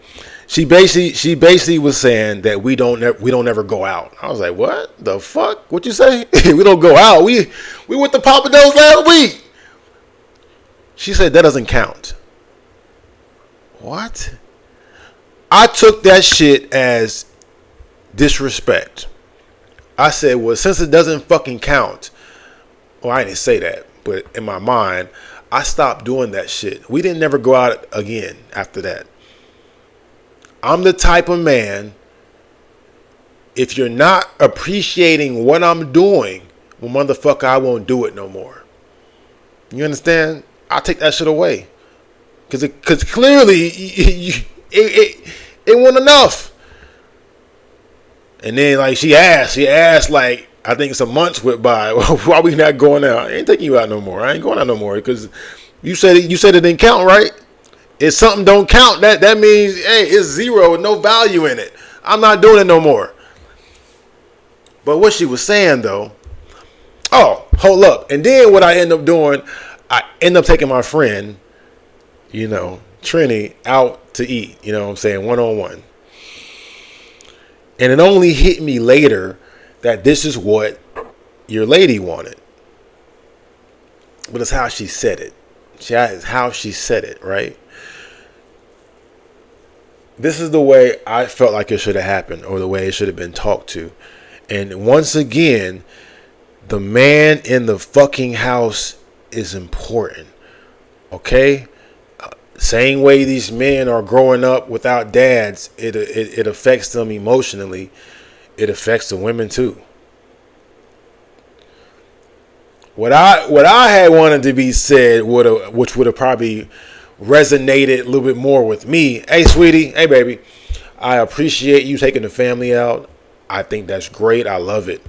She basically was saying that we don't ever go out. I was like, what the fuck? What you say? We don't go out. We went to Papados last week. She said that doesn't count. What? I took that shit as disrespect. I said, well, since it doesn't fucking count. Well, I didn't say that, but in my mind, I stopped doing that shit. We didn't never go out again after that. I'm the type of man, if you're not appreciating what I'm doing, well, motherfucker, I won't do it no more. You understand? I'll take that shit away. Because clearly, it wasn't enough. And then, like, she asked, like, I think some months went by. Why we not going out? I ain't taking you out no more. I ain't going out no more. Because you said it didn't count, right? If something don't count, that means, hey, it's zero with no value in it. I'm not doing it no more. But what she was saying, though, hold up. And then what I end up doing, I end up taking my friend, Trini, out to eat, what I'm saying, one-on-one. And it only hit me later that this is what your lady wanted. But it's how she said it. It's how she said it, right? This is the way I felt like it should have happened, or the way it should have been talked to. And once again, the man in the fucking house is important. Okay? Same way these men are growing up without dads, it affects them emotionally. It affects the women too. What I had wanted to be said which would have probably resonated a little bit more with me. Hey, sweetie. Hey, baby. I appreciate you taking the family out. I think that's great. I love it.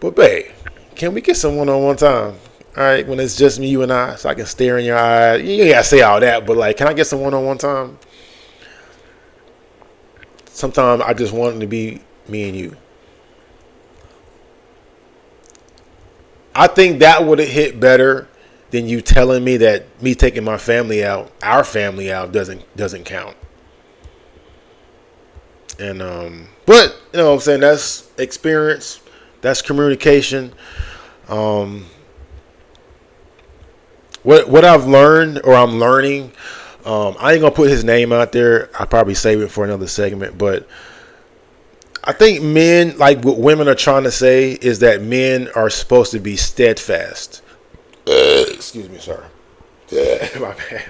But, babe, can we get some one-on-one time? All right, when it's just me, you and I, so I can stare in your eyes. You ain't got to say all that, but, like, can I get some one-on-one time? Sometimes I just want it to be me and you. I think that would have hit better than you telling me that me taking my family out, our family out, doesn't count. And but you know what I'm saying, that's experience, that's communication. What I've learned, or I'm learning, I ain't gonna put his name out there. I'll probably save it for another segment. But I think men, like what women are trying to say, is that men are supposed to be steadfast. Excuse me, sorry. My bad.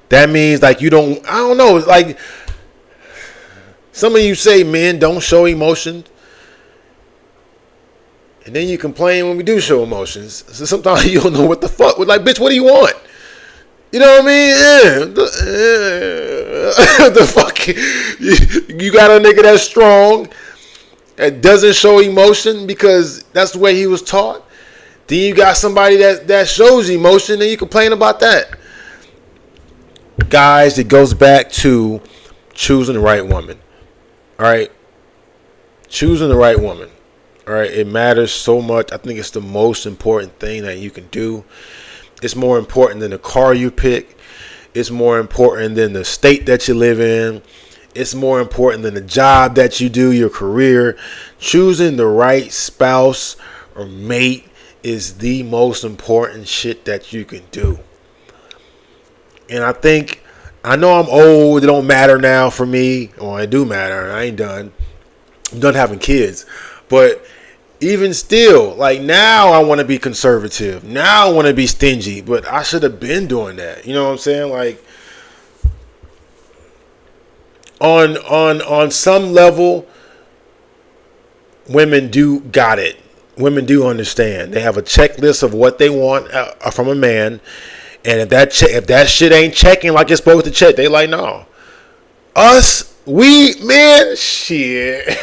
That means like you don't. I don't know. Like some of you say men don't show emotion, and then you complain when we do show emotions. So sometimes you don't know what the fuck. Like, bitch, what do you want? You know what I mean? The fuck. You got a nigga that's strong, that doesn't show emotion because that's the way he was taught. Then you got somebody that shows emotion, and you complain about that. Guys, it goes back to choosing the right woman. All right? Choosing the right woman. All right? It matters so much. I think it's the most important thing that you can do. It's more important than the car you pick. It's more important than the state that you live in. It's more important than the job that you do, your career. Choosing the right spouse or mate is the most important shit that you can do. And I know I'm old. It don't matter now for me. Well, it do matter. I ain't done. I'm done having kids. But even still, like now I want to be conservative. Now I want to be stingy. But I should have been doing that. You know what I'm saying? Like on some level, women do got it. Women do understand. They have a checklist of what they want from a man. And if that shit ain't checking like it's supposed to check, they like, no. Shit.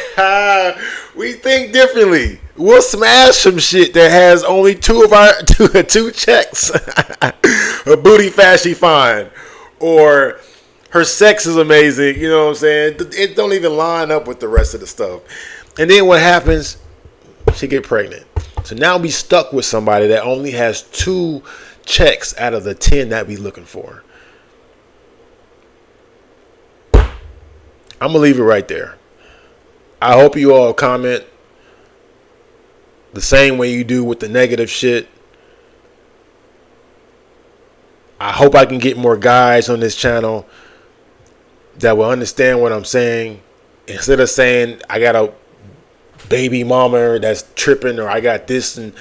We think differently. We'll smash some shit that has only two checks. Her booty fat, she fine. Or her sex is amazing. You know what I'm saying? It don't even line up with the rest of the stuff. And then what happens? She get pregnant. So now we stuck with somebody that only has 2 checks out of the 10 that we looking for. I'm gonna leave it right there. I hope you all comment the same way you do with the negative shit. I hope I can get more guys on this channel that will understand what I'm saying. Instead of saying I got a baby mama that's tripping, or I got this, and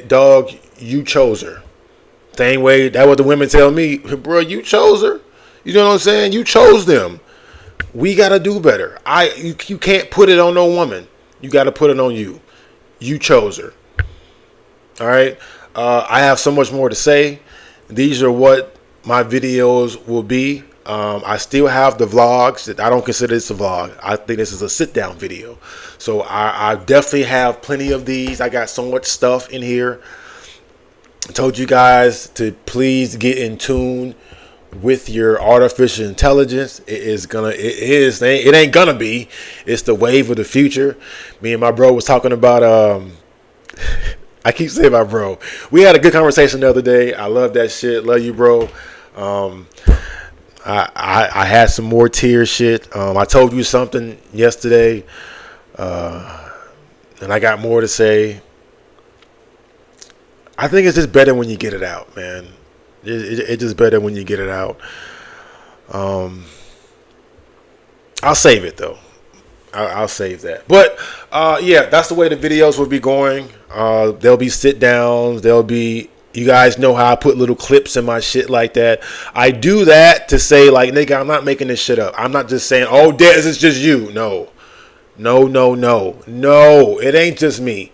dog, you chose her. Same way that what the women tell me, bro, you chose her. You know what I'm saying? You chose them. We gotta do better. You can't put it on no woman. You gotta put it on you. You chose her. All right. I have so much more to say. These are what my videos will be. I still have the vlogs. I don't consider this a vlog. I think this is a sit down video. So I definitely have plenty of these. I got so much stuff in here. I told you guys to please get in tune with your artificial intelligence. It ain't gonna be. It's the wave of the future. Me and my bro was talking about I keep saying my bro. We had a good conversation the other day. I love that shit. Love you, bro. I had some more tear shit. I told you something yesterday, and I got more to say. I think it's just better when you get it out, man. It's just better when you get it out. I'll save it though. I'll save that. But yeah, that's the way the videos will be going. There'll be sit downs. There'll be, you guys know how I put little clips in my shit like that. I do that to say, like, nigga, I'm not making this shit up. I'm not just saying, oh, Dez, it's just you. No, it ain't just me.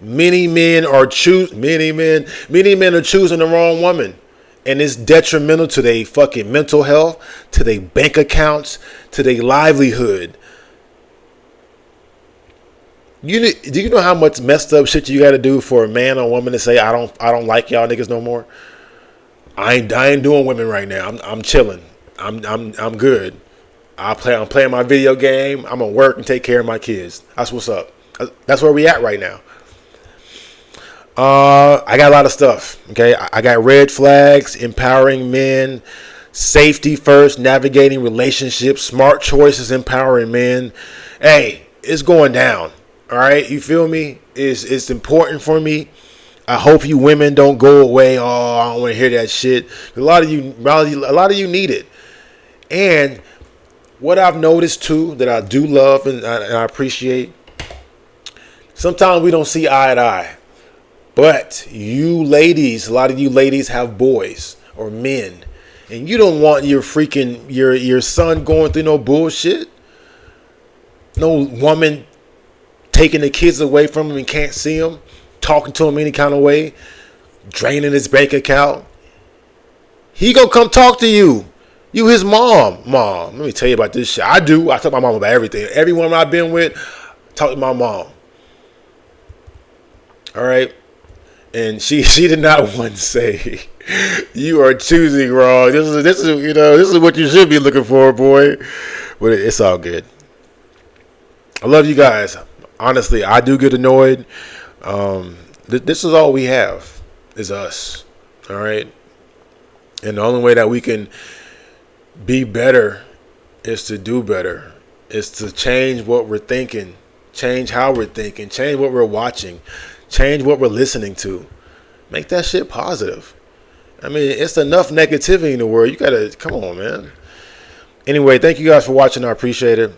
Many men are choosing the wrong woman. And it's detrimental to their fucking mental health, to their bank accounts, to their livelihood. Do you know how much messed up shit you got to do for a man or woman to say I don't like y'all niggas no more? I ain't doing women right now. I'm chilling. I'm good. I'm playing my video game. I'm gonna work and take care of my kids. That's what's up. That's where we at right now. I got a lot of stuff. Okay, I got red flags, empowering men, safety first, navigating relationships, smart choices, empowering men. Hey, it's going down. All right, you feel me? It's important for me. I hope you women don't go away. Oh, I don't want to hear that shit. A lot of you need it. And what I've noticed too that I do love and I appreciate. Sometimes we don't see eye to eye, but you ladies, a lot of you ladies have boys or men, and you don't want your freaking your son going through no bullshit. No woman taking the kids away from him and can't see him, talking to him any kind of way, draining his bank account. He gonna come talk to you. You his mom. Mom, let me tell you about this shit. I do. I talk to my mom about everything. Every woman I've been with, talk to my mom. All right. And she did not once say, "You are choosing wrong. This is what you should be looking for, boy." But it's all good. I love you guys. Honestly, I do get annoyed. This is all we have is us. All right. And the only way that we can be better is to do better. Is to change what we're thinking, change how we're thinking, change what we're watching, change what we're listening to. Make that shit positive. I mean, it's enough negativity in the world. You gotta, come on, man. Anyway, thank you guys for watching. I appreciate it.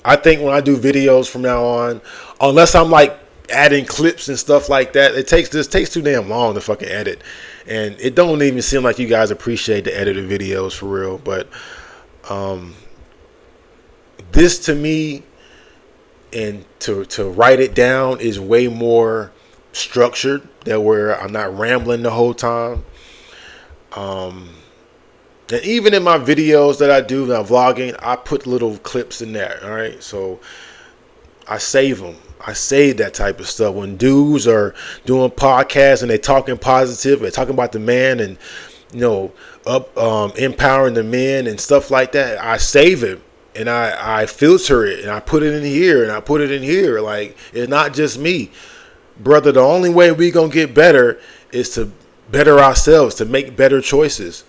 I think when I do videos from now on, unless I'm like adding clips and stuff like that, it takes too damn long to fucking edit. And it don't even seem like you guys appreciate the edited videos for real. But this to me, and to write it down is way more structured, that where I'm not rambling the whole time. And even in my videos that I do now vlogging, I put little clips in there. All right, so I save them. I save that type of stuff. When dudes are doing podcasts and they're talking positive, they're talking about the man and empowering the men and stuff like that, I save it and I filter it and I put it in here and I put it in here. Like, it's not just me, brother. The only way we gonna get better is to better ourselves, to make better choices.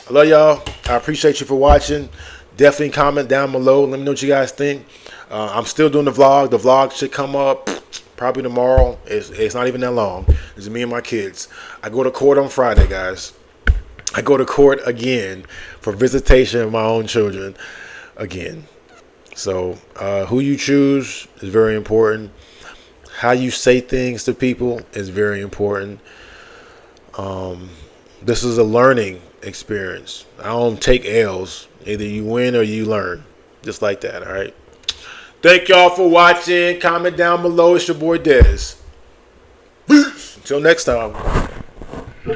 I love y'all. I appreciate you for watching. Definitely comment down below. Let me know what you guys think. I'm still doing the vlog. The vlog should come up probably tomorrow. It's not even that long. It's me and my kids. I go to court on Friday, guys. I go to court again for visitation of my own children again. So who you choose is very important. How you say things to people is very important. This is a learning experience. I don't take L's. Either you win or you learn. Just like that, all right? Thank y'all for watching. Comment down below. It's your boy Dez. Peace. Until next time.